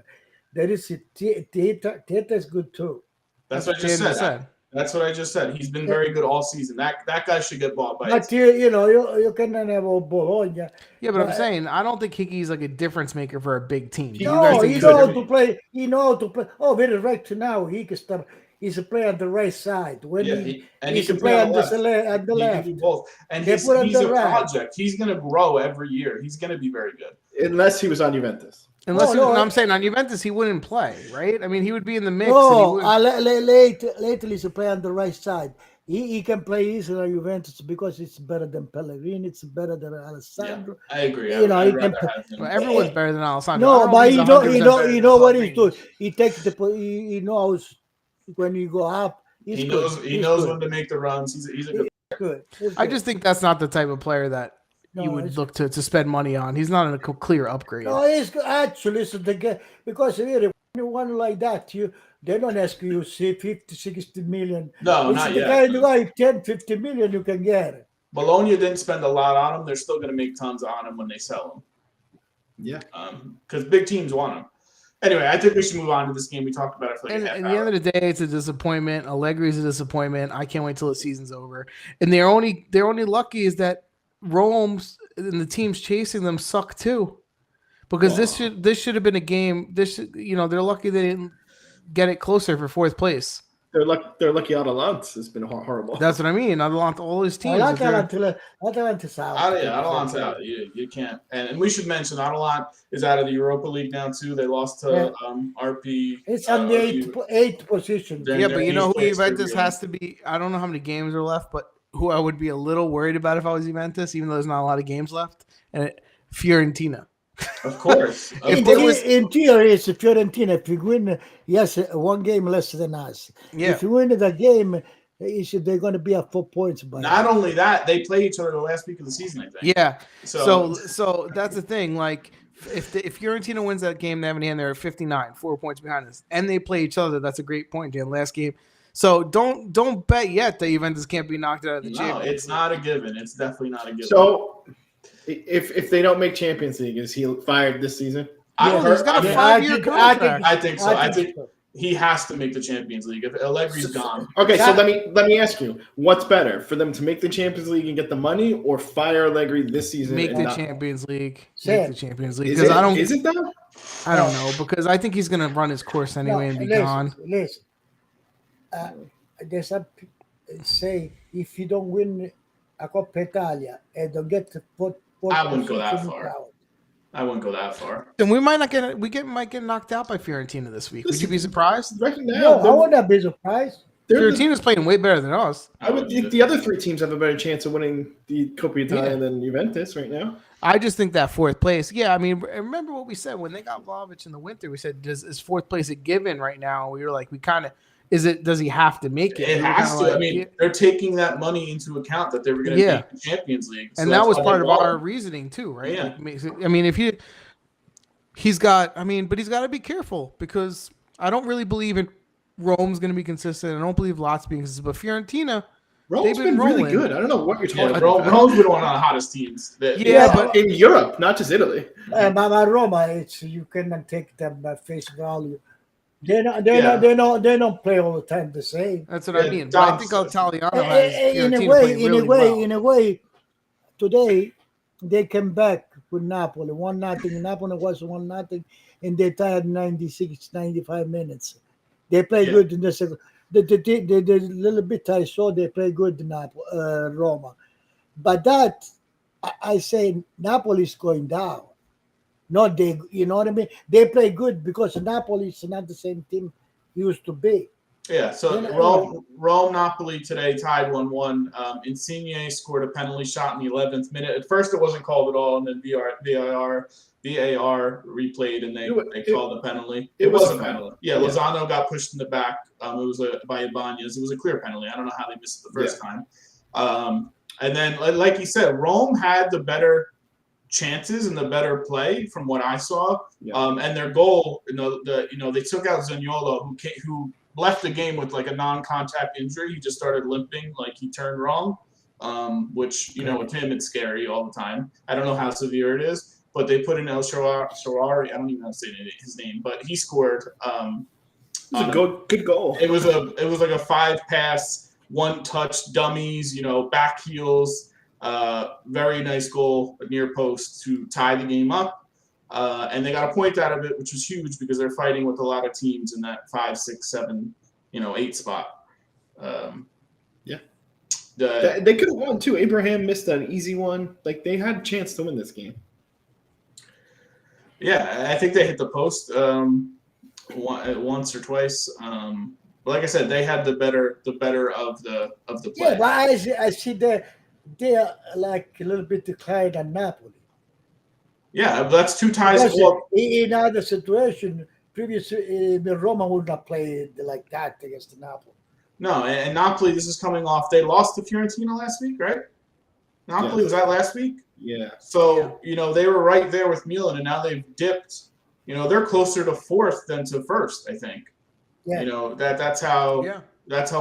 C: there is Teta is good too.
A: That's what I just said. That's what I just said. He's been very good all season. That guy should get bought by.
C: But you cannot have all Bologna.
D: Yeah, but I'm saying I don't think Hickey's like a difference maker for a big team.
C: No, he know how to play. He know how to play. Oh, very right now he can start. He's a player on the right side. When
A: he
C: he's
A: can
C: a player on the
A: left.
C: left.
A: He can do both. And he's a project. He's going to grow every year. He's going to be very good.
B: Unless he was on Juventus.
D: I'm saying on Juventus he wouldn't play, right? I mean, he would be in the mix.
C: Lately he's a player on the right side. He can play easily on Juventus because it's better than Pellegrini. It's better than Alessandro.
A: Yeah, I agree.
D: Everyone's better than Alessandro.
C: No, but you know what he's doing. He takes he knows when you go up.
A: He knows when to make the runs. He's a good.
C: I
D: just think that's not the type of player that you would look to spend money on. He's not a clear upgrade.
C: No, he's actually because really one like that, they don't ask you 50, 60 million.
A: No, not yet.
C: The guy 10, 50 million you can get.
A: Bologna didn't spend a lot on him. They're still going to make tons on him when they sell him.
B: Yeah.
A: Because big teams want him. Anyway, I think we should move on to this game. We talked about it for like
D: at the end of the day, it's a disappointment. Allegri's a disappointment. I can't wait till the season's over. And they're only lucky is that Rome's and the teams chasing them suck too, because this should have been a game. They're lucky they didn't get it closer for fourth place.
B: They're lucky Atalanta has been horrible.
D: That's what I mean. Atalanta, all his teams.
C: Atalanta's out.
A: Atalanta's out. You can't. And we should mention Atalanta is out of the Europa League now too. They lost to RP.
C: It's on the eighth position.
D: Yeah, but you know who Juventus has to be. I don't know how many games are left, but who I would be a little worried about if I was Juventus, even though there's not a lot of games left, and Fiorentina.
A: Of course.
C: In theory, it's Fiorentina. If you win, yes, one game less than us.
D: Yeah.
C: If you win the game, they're going to be at 4 points.
A: Not only that, they play each other the last week of the season, I think.
D: Yeah. So that's the thing. Like, if Fiorentina wins that game, they have in hand, they're at 59, 4 points behind us, and they play each other. That's a great point, Dan. Last game. So don't bet yet that Juventus can't be knocked out of the Champions League.
A: It's not a given. It's definitely not a given.
B: So if they don't make Champions League, is he fired this season?
D: He's got a 5-year contract.
A: I think so. I think he has to make the Champions League if Allegri's gone.
B: Okay, so let me ask you, what's better for them to make the Champions League and get the money, or fire Allegri this season?
D: Make the Champions League.
C: Make
D: the Champions League.
B: Is it though?
D: I don't know, because I think he's going to run his course anyway and be gone.
C: Listen. There's some say if you don't win a Coppa Italia and don't get the
A: I wouldn't go that far. I wouldn't go that far.
D: Then we might get knocked out by Fiorentina this week. Would you be surprised?
B: Right now,
C: no, I would not be surprised.
D: Fiorentina's playing way better than us.
B: I would think the other three teams have a better chance of winning the Coppa Italia than Juventus right now.
D: I just think that fourth place. Yeah, I mean, remember what we said when they got Vlahovic in the winter? We said, is fourth place a given right now? We were like, does he have to make it?
A: It has to. I mean, they're taking that money into account that they were going to make the Champions League.
D: So and that was part of our reasoning too, right?
A: Yeah.
D: Like, I mean, if he's got to be careful, because I don't really believe in Rome's going to be consistent. I don't believe Lot's being consistent, but Fiorentina,
B: Rome's been really good. I don't know what you're talking about.
A: Rome's been one of the hottest teams.
B: But in Europe, not just Italy.
C: But Roma, you cannot take them at face value. They don't play all the time the same.
D: That's what I mean. But I think Italiano has
C: in a way, today they came back with Napoli 1-0. Napoli was 1-0, and they tied 96, 95 minutes. They played good in the second. the little bit I saw, they play good in Roma. But that, I say Napoli is going down. Not they, you know what I mean? They play good because Napoli is not the same team used to be.
A: Yeah, so Rome Napoli today tied 1-1. Insigne scored a penalty shot in the 11th minute. At first, it wasn't called at all, and then VAR replayed, and they called the penalty. It was a penalty. Yeah, Lozano got pushed in the back. It was by Ibanez. It was a clear penalty. I don't know how they missed it the first time. And then, like you said, Rome had the better chances and the better play from what I saw. And their goal, they took out Zaniolo, who left the game with like a non-contact injury. He just started limping, like he turned wrong, which, with him, it's scary all the time. I don't know how severe it is, but they put in El Shaarawy. I don't even know how to say his name, but he scored. It
B: was a good goal.
A: It was like a 5-pass, 1-touch, dummies, back heels, very nice goal, near post to tie the game up. And they got a point out of it, which was huge because they're fighting with a lot of teams in that 5, 6, 7, 8 spot.
B: They could have won too. Abraham missed an easy one. Like they had a chance to win this game.
A: Yeah, I think they hit the post once or twice. But like I said, they had the better of the play.
C: Yeah, but I see they're like a little bit declined on Napoli.
A: Yeah, that's 2 ties.
C: In other situation, previously Roma would not play like that against Napoli.
A: No, and Napoli, this is coming off. They lost to Fiorentina last week, right? Napoli, was that last week?
B: Yeah.
A: So, they were right there with Milan, and now they've dipped. They're closer to 4th than to 1st, I think. Yeah. That's how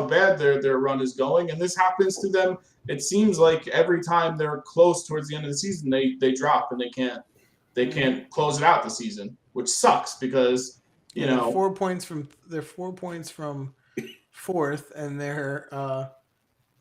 A: bad their run is going. And this happens to them. It seems like every time they're close towards the end of the season, they drop and they can't close it out the season, which sucks because
D: they're 4 points from 4th, and they're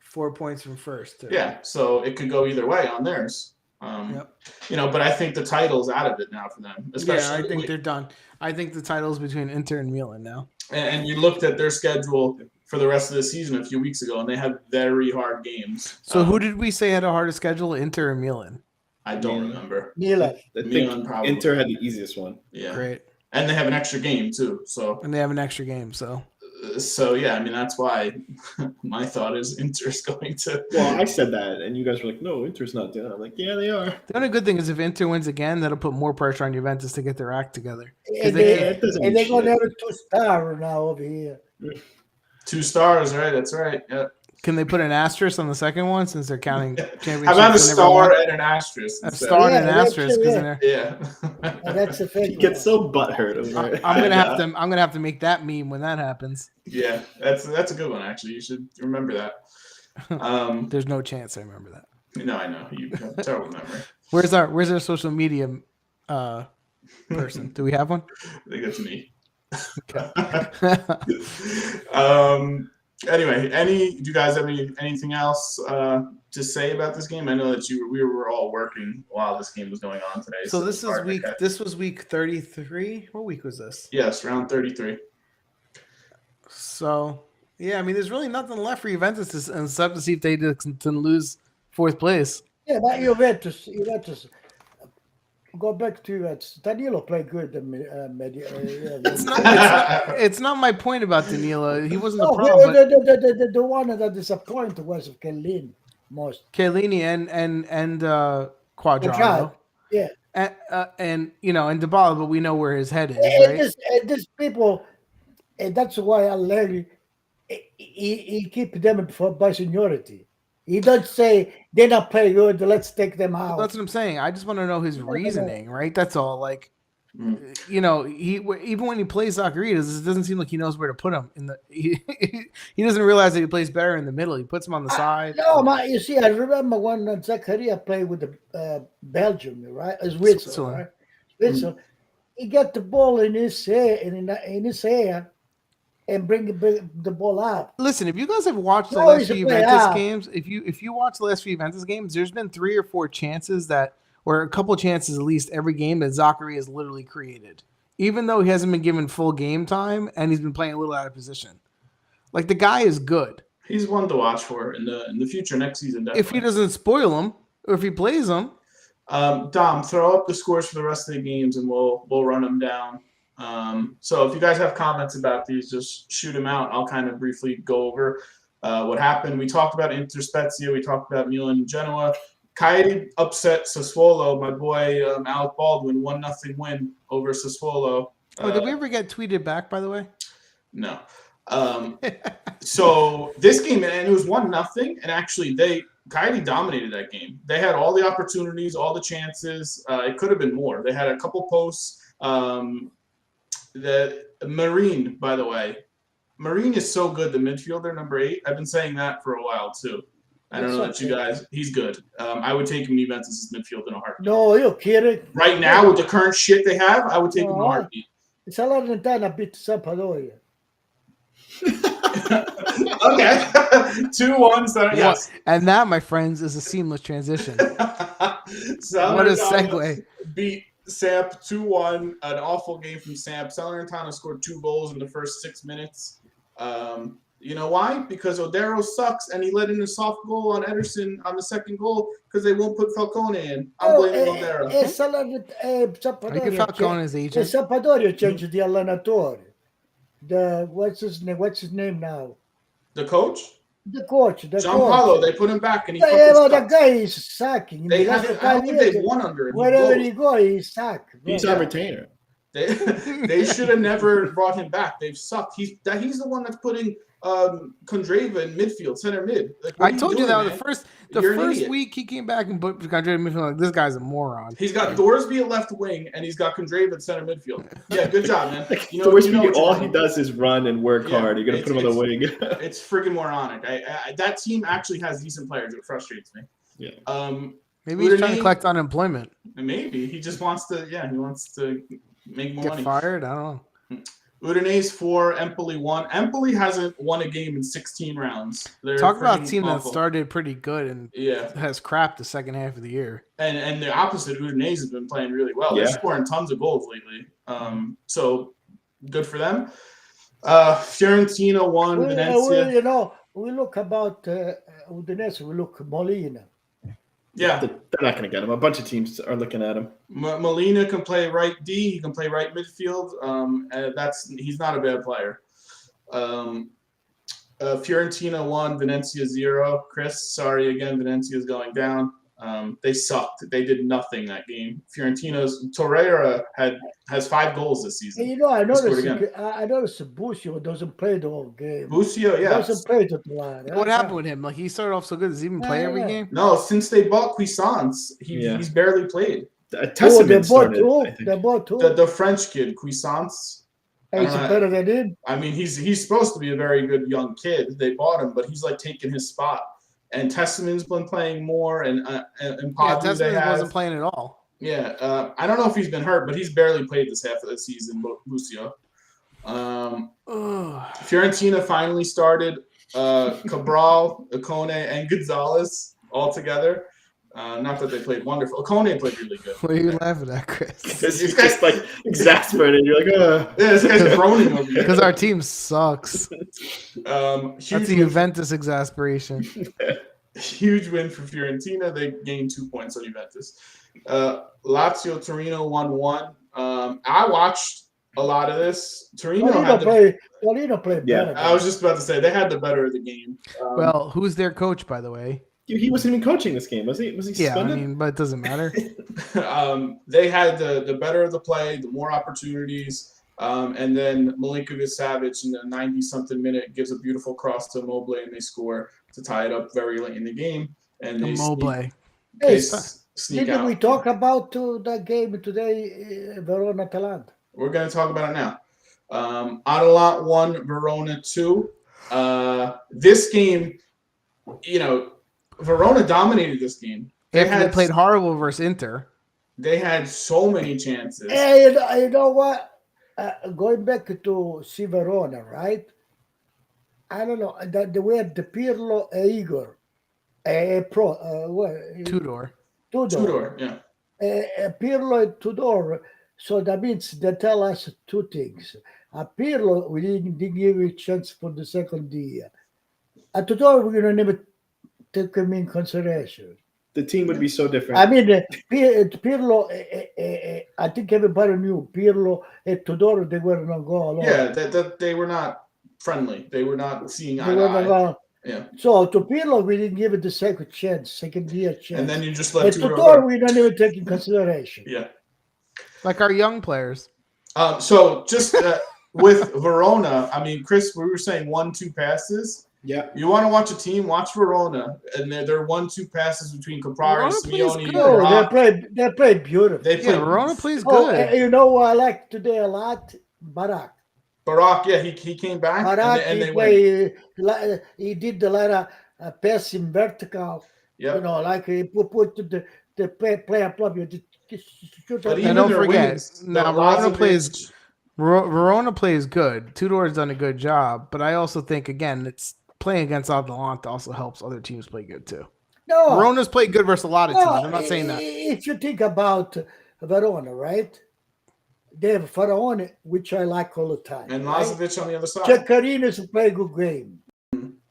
D: 4 points from 1st too.
A: Yeah, so it could go either way on theirs. But I think the title's out of it now for them. Especially,
D: I think they're done. I think the title's between Inter and Milan now.
A: And you looked at their schedule for the rest of the season a few weeks ago, and they have very hard games.
D: So who did we say had a harder schedule, Inter or Milan?
A: I don't remember.
C: Milan.
B: I think probably. Inter had the easiest one.
A: Yeah.
D: Great.
A: And they have an extra game, too.
D: And they have an extra game,
A: So, yeah, that's why my thought is Inter's going to.
B: Well, I said that, and you guys were like, no, Inter's not doing it. I'm like, yeah, they are.
D: The only good thing is if Inter wins again, that'll put more pressure on Juventus to get their act together.
C: And they're going to have a 2-star now over here.
A: 2 stars, right? That's right. Yeah.
D: Can they put an asterisk on the second one since they're counting championships?
A: How about a star and an asterisk?
D: A star and an asterisk,
A: yeah.
C: That's the thing.
B: He gets so butthurt over it.
D: I'm gonna have to make that meme when that happens.
A: Yeah, that's a good one actually. You should remember that.
D: There's no chance I remember that.
A: No, I know you have a terrible memory.
D: Where's our social media person? Do we have one?
A: I think that's me.
D: Okay.
A: Anyway, do you guys have anything else to say about this game? I know that we were all working while this game was going on today.
D: So this was week 33. What week was this?
A: Yes, round 33.
D: So yeah, there's really nothing left for Juventus except to see if they can lose 4th place.
C: Yeah, but Juventus. Go back to Danilo played good.
D: It's not my point about Danilo. He wasn't the problem.
C: The one that disappointed was Chiellini most.
D: Chiellini and Quadrado.
C: Yeah.
D: And Dybala, but we know where his head is, right?
C: And these people, and that's why Allegri he keep them by seniority. He doesn't say they're not playing good. Let's take them out.
D: That's what I'm saying. I just want to know his reasoning, right? That's all. Like, he even when he plays Zacharias, it doesn't seem like he knows where to put him. He doesn't realize that he plays better in the middle. He puts him on the side.
C: No, you see, I remember when Zacharias played with the Belgium, right? Switzerland, right? Switzerland. He got the ball in his hair. And bring the ball up.
D: Listen, if you guys have watched the last few Juventus games, if you watch the last few Juventus games, there's been 3 or 4 chances or a couple chances at least every game that Zachary has literally created, even though he hasn't been given full game time and he's been playing a little out of position. Like the guy is good.
A: He's one to watch for in the future next season. Definitely.
D: If he doesn't spoil them, or if he plays them.
A: Dom, throw up the scores for the rest of the games, and we'll run them down. So if you guys have comments about these, just shoot them out. I'll kind of briefly go over what happened. We talked about Inter Spezia. We talked about Milan and Genoa. Cagliari upset Sassuolo. My boy Alec Baldwin 1-0 win over Sassuolo.
D: Did we ever get tweeted back? By the way,
A: no. So this game, and it was 1-0, and actually Cagliari dominated that game. They had all the opportunities, all the chances. It could have been more. They had a couple posts. The Marine, by the way, Marine is so good. The midfielder, number 8. I've been saying that for a while too. I don't know that you guys. He's good. I would take him Juventus' midfield in a heartbeat.
C: No, you're kidding.
A: Right now, with the current shit they have, I would take him in a heartbeat.
C: Salernitana beat Sampdoria.
A: Okay, 2-1. Yes,
D: and that, my friends, is a seamless transition. What a segue!
A: Beat Samp 2-1. An awful game from Samp. Salernitana scored 2 goals in the first 6 minutes. You know why? Because Odero sucks, and he let in a soft goal on Ederson on the second goal because they won't put Falcone in. I'm blaming Odero.
D: Falcone's agent.
C: Sampdoria changed the allenatore. What's his name now?
A: The coach?
C: The coach.
A: Gianpaolo, they put him back, and he
C: the guy is sucking.
A: I don't think they've won under him.
C: Wherever he goes, he's sucked.
B: He's on retainer.
A: They should have never brought him back. They've sucked. He's the one that's putting Condreva in midfield, center mid. Like,
D: I told you that the first week he came back and put Condreva in midfield. Like, this guy's a moron.
A: He's got Thorsby at left wing, and he's got Condreva at center midfield. Yeah, good job, man.
B: All he does is run and work hard. You're gonna put him on the wing.
A: It's friggin' moronic. That team actually has decent players. It frustrates me.
B: Yeah.
D: Maybe he's trying to collect unemployment.
A: Maybe he just wants to. Yeah, he wants to make more money.
D: Get fired? I don't know.
A: Udinese 4, Empoli 1. Empoli hasn't won a game in 16 rounds.
D: Talk about a team that started pretty good and
A: yeah,
D: has crapped the second half of the year.
A: And the opposite, Udinese has been playing really well. They're scoring tons of goals lately. So good for them. Fiorentina 1, Venezia.
C: We look about Udinese. We look Molina.
A: Yeah,
B: they're not going to get him. A bunch of teams are looking at him.
A: Molina can play right D. He can play right midfield. He's not a bad player. Fiorentina 1, Venezia 0. Chris, sorry again. Venezia is going down. They sucked. They did nothing that game. Fiorentina's Torreira has 5 goals this season.
C: I noticed Busio doesn't play the whole game.
A: Busio, yeah,
C: doesn't play the line.
D: What happened with him? Like, he started off so good. Does he even play every game?
A: No, since they bought Cuisance, he's barely played.
C: They bought
A: the French kid, Cuisance.
C: He's better than him.
A: I mean, he's supposed to be a very good young kid. They bought him, but he's like taking his spot. And Testament's been playing more, and Padre
D: wasn't playing at all.
A: Yeah, I don't know if he's been hurt, but he's barely played this half of the season. Lucio. Fiorentina finally started. Cabral, Okone, and Gonzalez all together. Not that they played wonderful. Okone played really good.
D: What are you laughing at, Chris?
B: Because he's just like exasperated. You're like,
A: yeah, this guy's groaning over here.
D: Because our team sucks.
A: That's
D: a Juventus exasperation.
A: Huge win for Fiorentina. They gained 2 points on Juventus. Lazio Torino 1-1. I watched a lot of this. Torino
C: played
A: better. I was just about to say they had the better of the game.
D: Well, who's their coach, by the way?
B: He wasn't even coaching this game, was he? Was he suspended?
D: Yeah, but it doesn't matter.
A: They had the better of the play, the more opportunities, and then Milinkovic-Savic in the 90-something minute gives a beautiful cross to Immobile, and they score to tie it up very late in the game. And they sneak out.
C: We talk about that game today, Verona-Atalanta?
A: We're going to talk about it now. Atalanta 1, Verona 2. This game, Verona dominated this game.
D: They played horrible versus Inter.
A: They had so many chances.
C: Hey, you know what? Going back to see Verona, right? I don't know. They were the Pirlo e Igor.
D: Tudor,
A: yeah.
C: Pirlo and Tudor. So that means they tell us two things. Pirlo, we didn't give you a chance for the second year. At Tudor, we're going to never take him in consideration.
B: The team would be so different.
C: I mean, Pirlo, I think everybody knew Pirlo and Tudor, they were not going along.
A: Yeah, that they were not friendly. They were not seeing eye
C: They
A: to
C: were not
A: eye.
C: going.
A: Yeah.
C: So to Pirlo, we didn't give it the second year chance.
A: And then you just
C: And
A: let
C: Tudor,
A: Tudor.
C: we don't even take in consideration.
A: Yeah.
D: Like our young players.
A: So just with Verona, I mean, Chris, we were saying 1-2 passes.
B: Yeah.
A: You want to watch a team? Watch Verona, and they're 1-2 passes between Caprari,
D: Verona plays
A: Simeone,
D: good.
C: No,
A: Barak.
C: they play beautiful.
A: They play.
D: Yeah, Verona plays
C: Oh,
D: good.
C: you know what I like today a lot? Barak.
A: Barak, yeah, he came back,
C: Barak,
A: and they
C: he
A: win.
C: he did a lot of passing vertical.
A: Yep.
C: You know, like he put the player problem.
A: But
D: And
A: even
D: don't
A: their
D: forget,
A: wings,
D: now
A: the
D: Verona
A: Lazovic-
D: plays Verona plays good. Tudor's done a good job, but I also think again, it's playing against Atalanta also helps other teams play good too.
C: No,
D: Verona's played good versus a lot of
C: no,
D: teams. I'm not saying that.
C: If you think about Verona, right? They have Faraone, which I like all the time.
A: and
C: right?
A: Lazovic on the other side.
C: Ceccarini's play good game.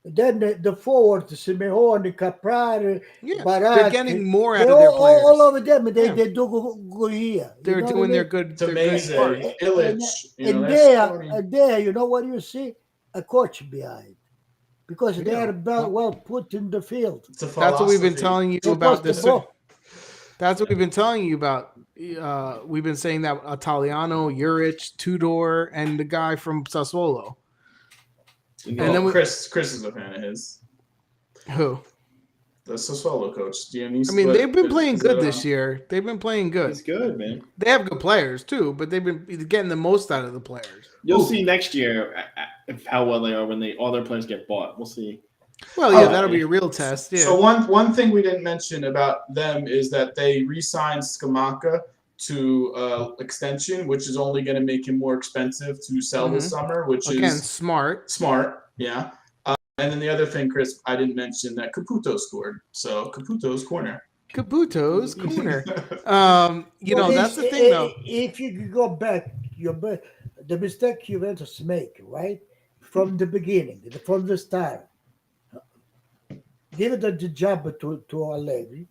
C: Then the forward, Simeone, Caprari,
D: Yeah,
C: Barak,
D: they're getting more out
C: they
D: of their players.
C: all of them, they
D: Yeah.
C: do go here.
D: They're
C: You know
D: doing
C: what I
D: their
C: mean?
D: good. Their good
A: Tamaze,
D: part.
A: Illich,
C: And
A: they're scoring.
C: there, you know what you see? A coach behind. Because they
D: Yeah.
C: are well put in the field.
A: It's a
D: That's what we've been
A: philosophy.
D: telling you
C: They
D: about
C: post the
D: this.
C: ball.
D: That's what we've been telling you about. We've been saying that Italiano, Juric, Tudor, and the guy from Sassuolo.
B: And
D: And then we-
A: Chris is a fan of his.
D: Who?
A: The Sassuolo coach, Dionisio.
D: I mean, they've been playing
A: is
D: good
A: it,
D: this year. They've been playing good.
B: he's good, man.
D: They have good players too, but they've been getting the most out of the players.
B: You'll see next year how well they are when all their players get bought. We'll see.
D: Well, yeah,
A: Oh,
D: that'll be a real test. Yeah.
A: So one thing we didn't mention about them is that they re-signed Scamacca to extension, which is only going to make him more expensive to sell this summer, which
D: Again,
A: is
D: smart.
A: smart. Yeah. And then the other thing, Chris, I didn't mention that Caputo scored. So Caputo's corner.
D: Caputo's corner. You know,
C: Well,
D: that's the thing, though.
C: If you go back, the mistake Juventus make, right? From the beginning, from the start. Give it the job to Allegri,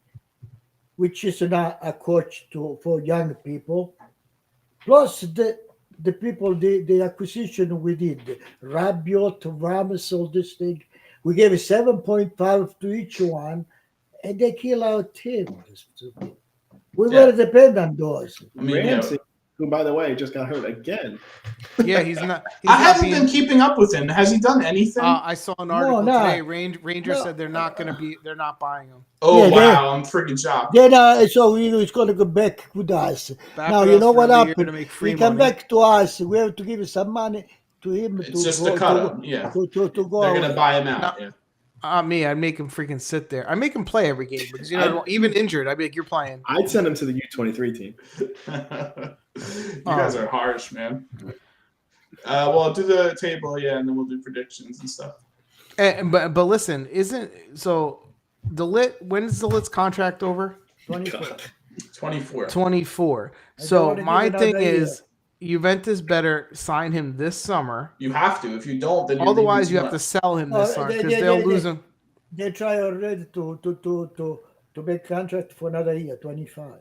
C: which is not a coach for young people. Plus the people, the acquisition we did, Rabiot, Ramos, all this thing. We gave 7.5 to each one, and they kill our team. We
A: Yeah.
C: were dependent on those.
A: I mean,
B: Ramsey, who, by the way, just got hurt again.
D: Yeah, he's not. He's
A: I
D: not
A: haven't
D: being,
A: been keeping up with him. Has he done anything?
D: I saw an article
C: no.
D: today. Rangers
C: No.
D: said they're not going to be. They're not buying him.
A: oh,
C: yeah,
A: wow. I'm freaking shocked.
C: Then so he's going to go back with us.
D: Back
C: Now
D: with
C: you
D: us
C: know
D: for
C: what
D: another year
C: happened.
D: to make free
C: He come
D: money.
C: back to us. We have to give him some money to him
A: It's
C: to
A: just
C: go,
A: a cut
C: to,
A: up. Yeah.
C: to go.
A: They're going to buy him out.
D: No.
A: Yeah.
D: Me, I'd make him freaking sit there. I make him play every game because even injured, I'd be like, "You're playing."
B: I'd send him to the U23 team.
A: You guys are harsh, man. Well, do the table, yeah, and then we'll do predictions and stuff.
D: But listen, isn't so the lit? When's the Lit's contract over?
C: 24.
A: 24.
D: 24.
C: don't
D: So
C: wanna give
D: my
C: another
D: thing is, Juventus better sign him this summer.
A: You have to. If you don't, then you're
D: Otherwise,
A: leaving
D: you
A: too
D: have to
A: much.
D: sell him
C: Oh,
D: this summer
C: they-
D: because
C: they-
D: they'll
C: they-
D: lose him.
C: They try already to make contract for another year, 25.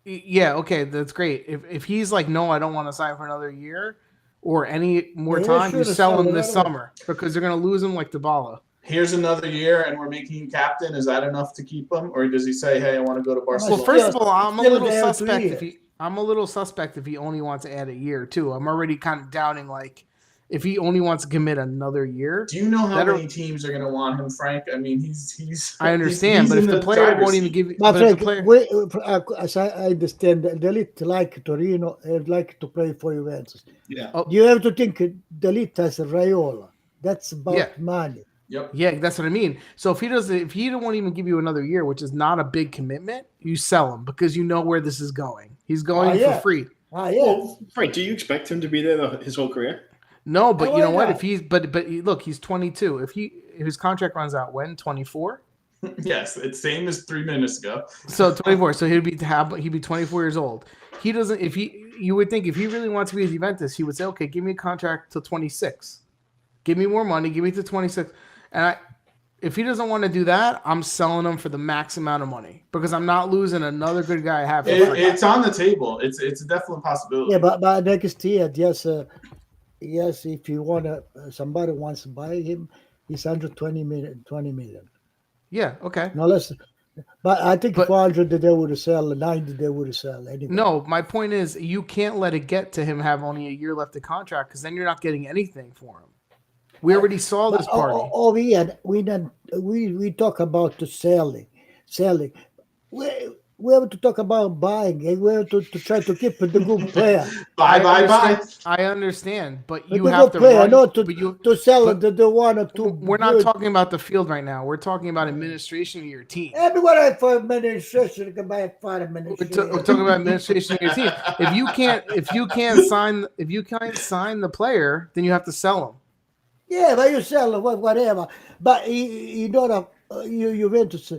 D: Yeah, okay, that's great. If he's like, no, I don't want to sign for another year or any more
C: Yeah,
D: time,
C: sure,
D: you
C: to
D: sell
C: sell
D: him
C: him
D: this
C: right away.
D: summer because they're gonna lose him like Dybala.
A: Here's another year, and we're making you captain. Is that enough to keep him, or does he say, "Hey, I want to go to Barcelona"?
D: Well, first of all, I'm a
C: Still
D: little
C: there 2
D: suspect
C: years.
D: I'm a little suspect if he only wants to add a year too. I'm already kind of doubting like if he only wants to commit another year.
A: Do you know how
D: That are-
A: many teams are going to want him, Frank? I mean, he's.
D: I understand,
A: he's
D: but if
A: in
D: the player
A: driver's
D: won't even
A: seat.
D: give you,
C: My
D: but if
C: friend,
D: the player,
C: as I understand, the elite like Torino, like to play for Juventus.
B: Yeah.
C: You have to think the elite has Raiola. That's about
D: Yeah.
C: money.
A: Yep.
D: yeah, that's what I mean. So if he won't even give you another year, which is not a big commitment, you sell him because you know where this is going. He's going
C: yeah.
D: for free.
C: Ah, yeah.
B: Well, Frank, do you expect him to be there his whole career?
D: No, but
C: Oh,
D: you know
C: why
D: what?
C: not?
D: If he's but look, he's 22. If his contract runs out when 24.
A: Yes, it's same as 3 minutes ago.
D: So 24. So he'd be 24 years old. He doesn't. If he you would think if he really wants to be with Juventus, he would say, okay, give me a contract till 26. Give me more money. Give me to 26. And if he doesn't want to do that, I'm selling him for the max amount of money because I'm not losing another good guy I have.
A: It's on the table. It's a definite possibility.
C: Yeah, but next year, yes, if you want somebody wants to buy him, it's 120 million, 20 million.
D: Yeah, okay.
C: No less. But I think 400 they would sell, 90 they would sell anyway.
D: No, my point is you can't let it get to him have only a year left of contract because then you're not getting anything for him. We already saw this party.
C: We talk about the selling. We have to talk about buying, and we have to try to keep the good player.
A: Buy.
D: I understand, but you
C: the
D: have
C: good
D: to
C: player,
D: run,
C: not to sell
D: but
C: the one or two.
D: We're not talking about the field right now. We're talking about administration of your team.
C: Everyone for administration can buy 5 minutes.
D: We're talking about administration of your team. If you can't sign the player, then you have to sell him.
C: Yeah, but you sell whatever. But you know, Juventus.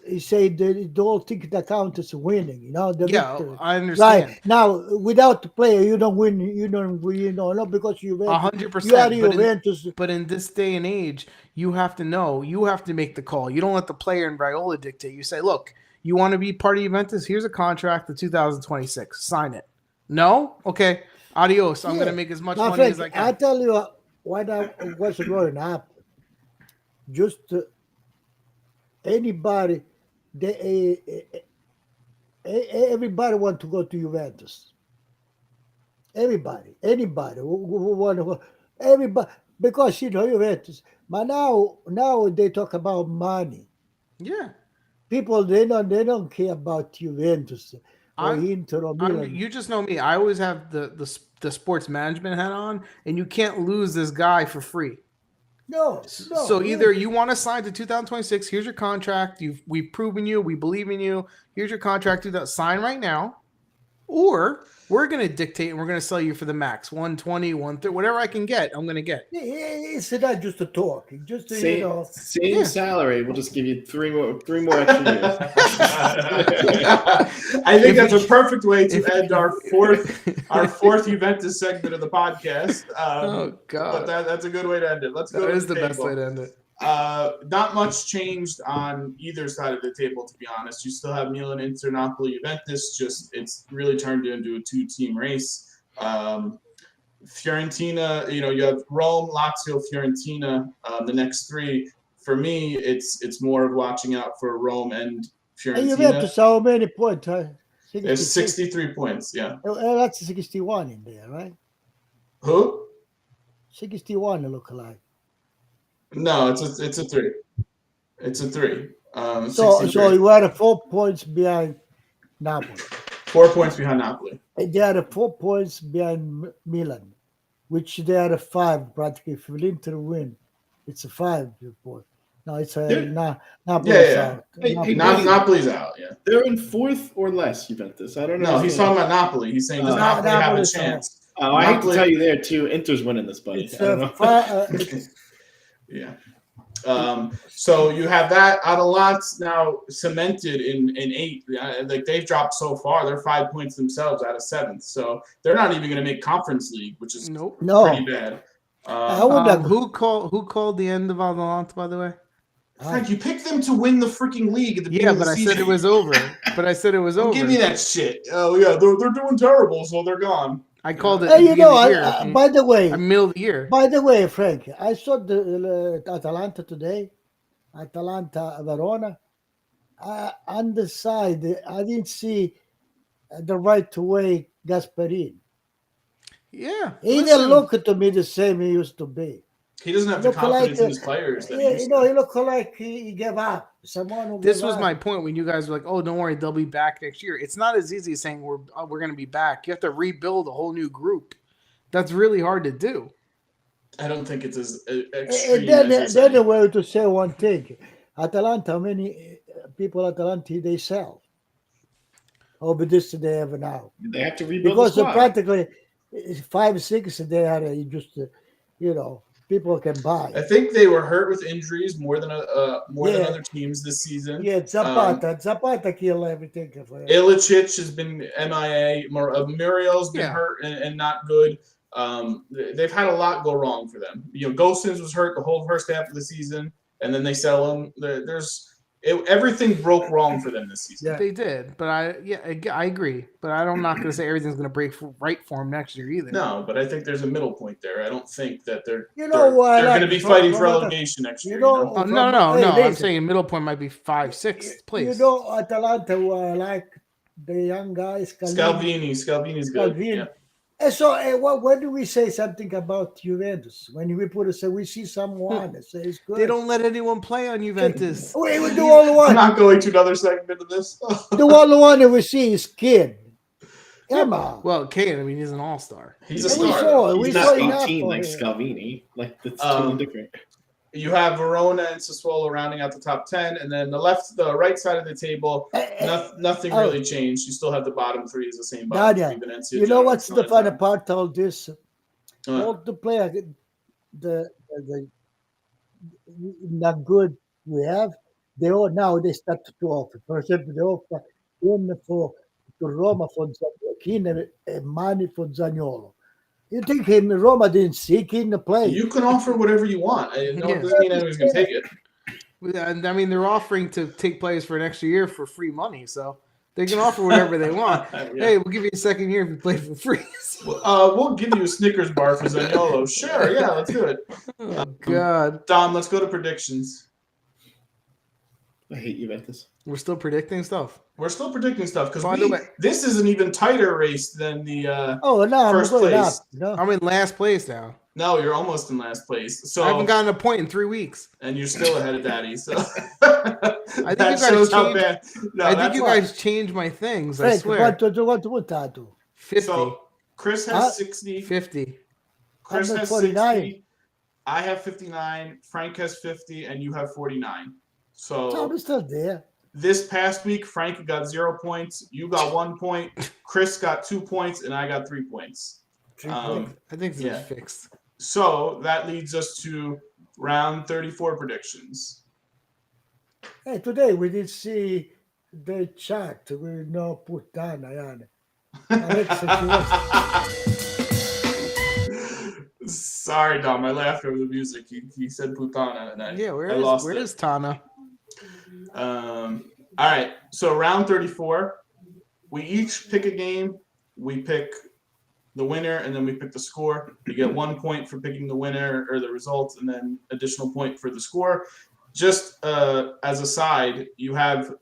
C: He said the whole ticket account is winning. The victory.
D: I understand.
C: Right now, without the player, you don't win. You don't win. Not because you
D: 100%.
C: You are Juventus.
D: But in this day and age, you have to know. You have to make the call. You don't let the player and Raiola dictate. You say, look, you want to be part of Juventus? Here's a contract to 2026. Sign it. No? Okay. Adios. I'm going to make as much money as I can.
C: I tell you what what's going up. Just anybody. Everybody want to go to Juventus. Anybody who want to go. Everybody, because Juventus. But now they talk about money.
D: Yeah.
C: People they don't care about Juventus or Inter or Milan.
D: You just know me. I always have the sports management hat on, and you can't lose this guy for free.
C: No.
D: So either you want to sign to 2026, here's your contract. We've proven you, we believe in you. Here's your contract, sign right now, or we're going to dictate and we're going to sell you for the max 120, 130, whatever I can get. I'm going to get.
C: It's not just a talk. Just
B: same salary. We'll just give you three more extra years.
A: I think that's a perfect way to end our fourth Juventus segment of the podcast.
D: Oh God,
A: but that's a good way to end it. Let's go.
D: That is the best way to end it.
A: Not much changed on either side of the table, to be honest. You still have Milan, Inter, Napoli, Juventus. Just it's really turned into a two-team race. Fiorentina, you have Rome, Lazio, Fiorentina. The next three, for me, it's more of watching out for Rome and Fiorentina.
C: And Juventus, how many points?
A: There's 63 points. Yeah.
C: That's 61 in there, right?
A: Who?
C: 61 it look like.
A: No, it's a 3. It's a 3.
C: So you are 4 points behind Napoli.
A: 4 points behind Napoli.
C: And they are 4 points behind Milan, which they are 5 practically. If Inter win, it's a 5 point. No, it's Napoli's out.
A: Napoli's out. Yeah,
B: they're in 4th or less. Juventus. I don't know.
A: No, he's talking about Napoli. He's saying does Napoli have a chance?
B: I hate to tell you there too. Inter's winning this, buddy.
A: Yeah. So you have that. Atalanta now cemented in 8. Like they've dropped so far. They're 5 points themselves out of 7th. So they're not even going to make Conference League, which is pretty bad.
D: Who called the end of Atalanta, by the way?
A: Frank, you picked them to win the freaking league at the beginning of the season.
D: I said it was over. Don't
A: give me that shit. Oh yeah, they're doing terrible, so they're gone.
D: I called it.
C: By the way,
D: middle of the year.
C: By the way, Frank, I saw the Atalanta today. Atalanta Verona. On the side, I didn't see the right way Gasperini.
D: Yeah,
C: he didn't look to me the same he used to be.
A: He doesn't have the confidence in his players.
C: He looked like he gave up.
D: This was my point when you guys were like, "Oh, don't worry, they'll be back next year." It's not as easy as saying we're going to be back. You have to rebuild a whole new group. That's really hard to do.
A: I don't think it's as extreme.
C: Then the way to say one thing: Atalanta, how many people Atalanta they sell? But this they have now.
B: They have to rebuild
C: because practically 5, 6 they are just people can buy.
A: I think they were hurt with injuries more than
C: Yeah.
A: other teams this season.
C: Yeah, Zapata killed everything.
A: Ilicic has been MIA. Muriel's been
D: Yeah.
A: hurt and not good. They've had a lot go wrong for them. Gosens was hurt the whole first half of the season, and then they sell him. Everything broke wrong for them this season.
C: Yeah.
D: They did, but I agree. But I'm not going to say everything's going to break right for them next year either.
A: No, but I think there's a middle point there. I don't think that they're
C: You know what?
A: going to be fighting for relegation next year.
C: know-
D: Oh,
C: From-
D: no.
C: hey,
D: I'm
C: listen.
D: saying middle point might be 5th, 6th place.
C: You know, Atalanta who are like the young guys.
A: Scalvini's good.
C: Scalvini.
A: Yeah.
C: And so, when do we say something about Juventus? When we see someone that says good.
D: They don't let anyone play on Juventus.
C: We the only
A: I'm
C: one.
A: not going to another segment of this.
C: The only one that we see is Kid. Come on.
D: Well, Kane, I mean, he's an all-star.
A: He's a
C: And we
A: star.
C: saw it.
B: He's
C: We
B: not
C: saw enough
B: 18
C: for
B: like
C: him.
B: Scalvini. Like, that's
A: Um,
B: totally different.
A: You have Verona and Sassuolo rounding out the top 10, and then the right side of the table, nothing
C: Oh.
A: really changed. You still have the bottom three is the same bottom
C: Daniel,
A: three. Venezia,
C: You know
A: Genoa,
C: what's the
A: Salernitana.
C: funny part of all this?
A: Uh,
C: All the players, the not good we have, they start to offer. For example, they offer one to Roma for Zaniolo, and money for Zaniolo. You think Roma didn't seek him to play?
A: You can offer whatever you want. It
D: Yeah.
A: doesn't mean anyone's going to take it.
D: And I mean, they're offering to take players for an extra year for free money, so they can offer whatever they want.
A: Yeah.
D: Hey, we'll give you a second year if you play for free.
A: We'll give you a Snickers bar for Zaniolo. Sure, yeah, let's do it.
D: Oh, God.
A: Dom, let's go to predictions.
B: I hate Juventus.
D: We're still predicting stuff.
A: We're still predicting stuff
D: By the
A: because
D: way-
A: this is an even tighter race than the.
C: Oh no,
A: First
C: I'm going
A: place.
C: up. No.
D: I'm in last place now.
A: No, you're almost in last place. So
D: I haven't gotten a point in 3 weeks.
A: and you're still ahead of Daddy. So
D: I think
A: that
D: you guys
A: shows how
D: changed-
A: bad. No,
D: I think
A: that's
D: you
A: why.
D: guys changed my things. I
C: Frank,
D: swear.
C: quanto votato?
D: 50.
A: So Chris has
C: Huh?
A: 60.
D: 50.
A: Chris
C: I'm at
A: has
C: 49.
A: 60. I have 59. Frank has 50, and you have 49.
C: So
A: So
C: I'm still there.
A: this past week, Frank got 0 points. You got 1 point. Chris got 2 points, and I got 3 points.
D: I think this
A: yeah.
D: is fixed.
A: So that leads us to round 34 predictions.
C: Hey, today we did see the chat with no puttana, Ian.
A: Sorry, Dom. I laughed over the music. He said putana, and I
D: Yeah,
A: I lost
D: where
A: it.
D: is Tana?
A: All right. So round 34, we each pick a game. We pick the winner, and then we pick the score. You get 1 point for picking the winner or the result, and then additional point for the score. Just as a side, you have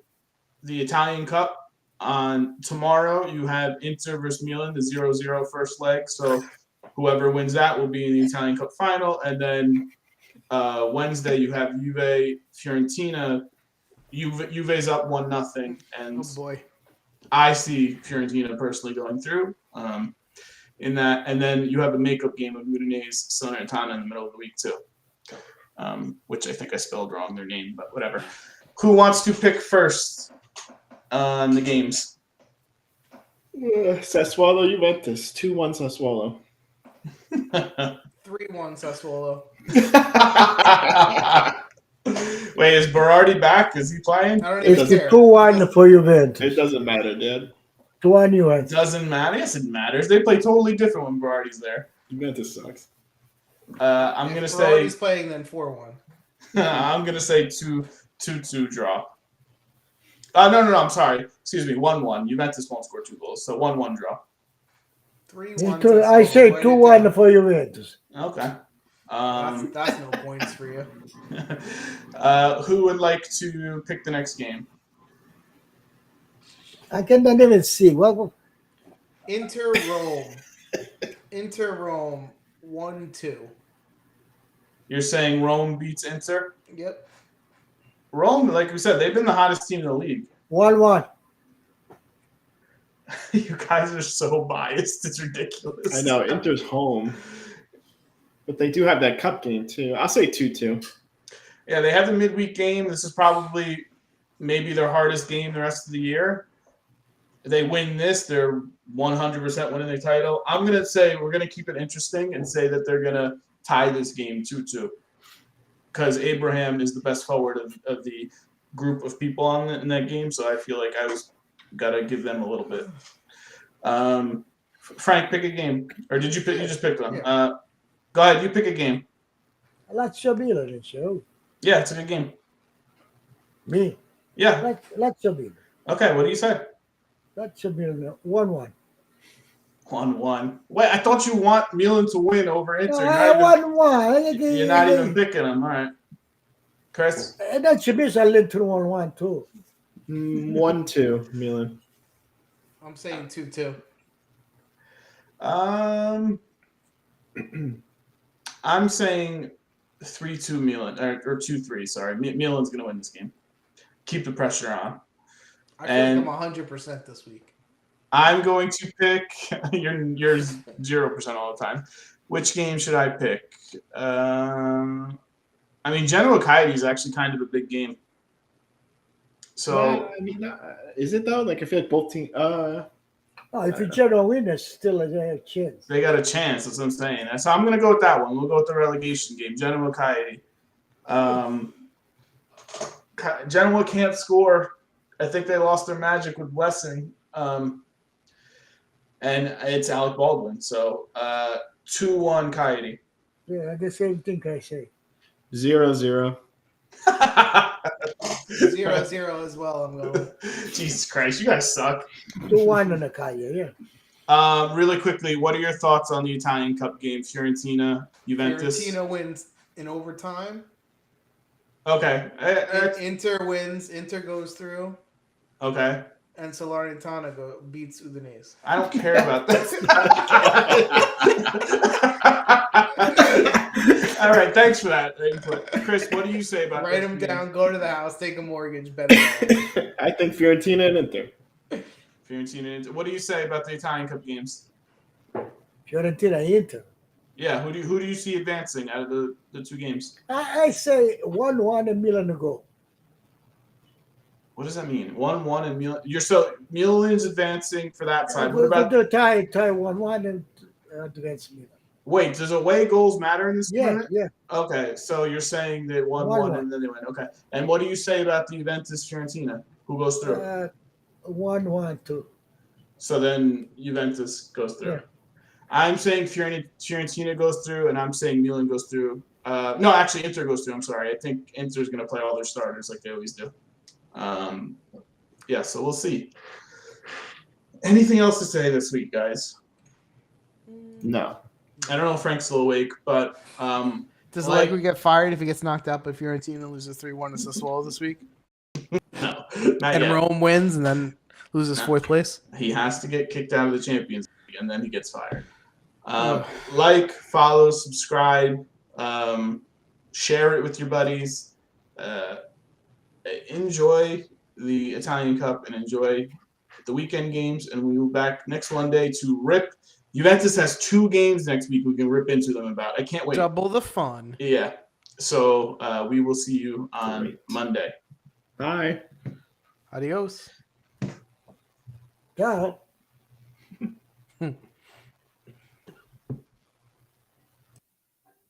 A: the Italian Cup on tomorrow. You have Inter versus Milan, the 0-0 first leg. So whoever wins that will be in the Italian Cup final. And then Wednesday, you have Juve, Fiorentina. Juve's up 1-0, and
D: Oh, boy.
A: I see Fiorentina personally going through in that. And then you have a makeup game of Udinese, Salernitana in the middle of the week too, which I think I spelled wrong their name, but whatever. Who wants to pick first on the games?
B: Sassuolo Juventus. 2-1 Sassuolo.
D: 3-1 Sassuolo.
A: Wait, is Berardi back? Is he playing?
D: I don't
C: It's
D: even
C: the
D: care.
C: 2-1 for Juventus.
B: It doesn't matter, Dad.
C: 2-1 Juventus.
A: Doesn't matter. Yes, it matters. They play totally different when Berardi's there.
B: Juventus sucks.
A: I'm gonna
D: If
A: say
D: Berardi's playing, then 4-1.
A: I'm gonna say 2-2 draw. No. I'm sorry. Excuse me. 1-1. Juventus won't score 2 goals, so 1-1 draw.
D: 3-1
C: I say
D: Sassuolo.
C: 2-1 for Juventus.
A: Okay.
D: That's no points for you.
A: Who would like to pick the next game?
C: I cannot even see. Well,
D: Inter Rome. Inter Rome 1-2.
A: You're saying Rome beats Inter?
D: Yep.
A: Rome, like we said, they've been the hottest team in the league.
C: 1-1.
A: You guys are so biased. It's ridiculous.
B: I know, Inter's home. But they do have that cup game, too. I'll say 2-2.
A: Yeah, they have the midweek game. This is probably maybe their hardest game the rest of the year. If they win this, they're 100% winning the title. I'm going to say we're going to keep it interesting and say that they're going to tie this game 2-2 because Abraham is the best forward of the group of people in that game. So I feel like I was got to give them a little bit. Frank, pick a game. Or did you pick? You just picked one.
D: Yeah.
A: Go ahead. You pick a game.
C: Lazio Milan, show.
A: Yeah, it's a good game.
C: Me.
A: Yeah.
C: Lazio Milan.
A: Okay, what do you say?
C: Lazio Milan, 1-1.
A: 1-1. Wait, I thought you want Milan to win over Inter.
C: No, 1-1.
A: You're not even picking them. All right. Chris?
C: Lazio Milan into 1-1 too.
B: 1-2 Milan.
D: I'm saying 2-2.
A: I'm saying 3-2 Milan or 2-3. Sorry, Milan's gonna win this game. Keep the pressure on.
D: I feel like I'm 100% this week.
A: I'm going to pick. You're 0% all the time. Which game should I pick? I mean, Genoa Coyote is actually kind of a big game. So
B: yeah, I mean, is it though? Like I feel like both teams.
C: If you Genoa win, it's still a chance.
A: they got a chance. That's what I'm saying. So I'm going to go with that one. We'll go with the relegation game. Genoa Coyote. Genoa can't score. I think they lost their magic with Wessing. And it's Alec Baldwin. So 2-1 Coyote.
C: Yeah, the same thing I say.
B: 0-0.
D: 0-0 as well, I'm going.
A: Jesus Christ, you guys suck.
C: 2-1 on the Cagliari, yeah.
A: Really quickly, what are your thoughts on the Italian Cup game? Fiorentina, Juventus.
D: Fiorentina wins in overtime.
A: Okay.
D: Inter wins. Inter goes through.
A: Okay.
D: And Salernitana beats Udinese.
A: I don't care about this. All right, thanks for that input. Chris, what do you say about
D: Write
A: this
D: them
A: game?
D: down, go to the house, take a mortgage, bet it
B: I think Fiorentina and Inter.
A: Fiorentina. What do you say about the Italian Cup games?
C: Fiorentina, Inter.
A: Yeah, who do you see advancing out of the two games?
C: I say 1-1 and Milan to go.
A: What does that mean? 1-1 and Milan. Milan's advancing for that side. What
C: We'll
A: about
C: do tie 1-1 and advance Milan.
A: wait? Does away goals matter in this
C: Yeah,
A: tournament?
C: yeah.
A: Okay, so you're saying that 1-1 and then they win. Okay, and what do you say about the Juventus Fiorentina? Who goes through?
C: 1-1 too.
A: So then Juventus goes through.
C: Yeah.
A: I'm saying Fiorentina goes through, and I'm saying Milan goes through. No, actually, Inter goes through. I'm sorry. I think Inter's going to play all their starters like they always do. Yeah, so we'll see. Anything else to say this week, guys?
B: No.
A: I don't know if Frank's still awake, but
D: Does Allegri get fired if he gets knocked out by Fiorentina, loses 3-1 to Sassuolo this week?
A: no, not
D: And
A: yet.
D: Rome wins and then loses fourth place?
A: He has to get kicked out of the Champions League, and then he gets fired. Like, follow, subscribe, share it with your buddies. Enjoy the Italian Cup and enjoy the weekend games. And we will be back next Monday to rip. Juventus has 2 games next week we can rip into them about. I can't wait.
D: Double the fun.
A: Yeah. So we will see you on Monday.
B: Bye.
D: Adios.
C: Ciao.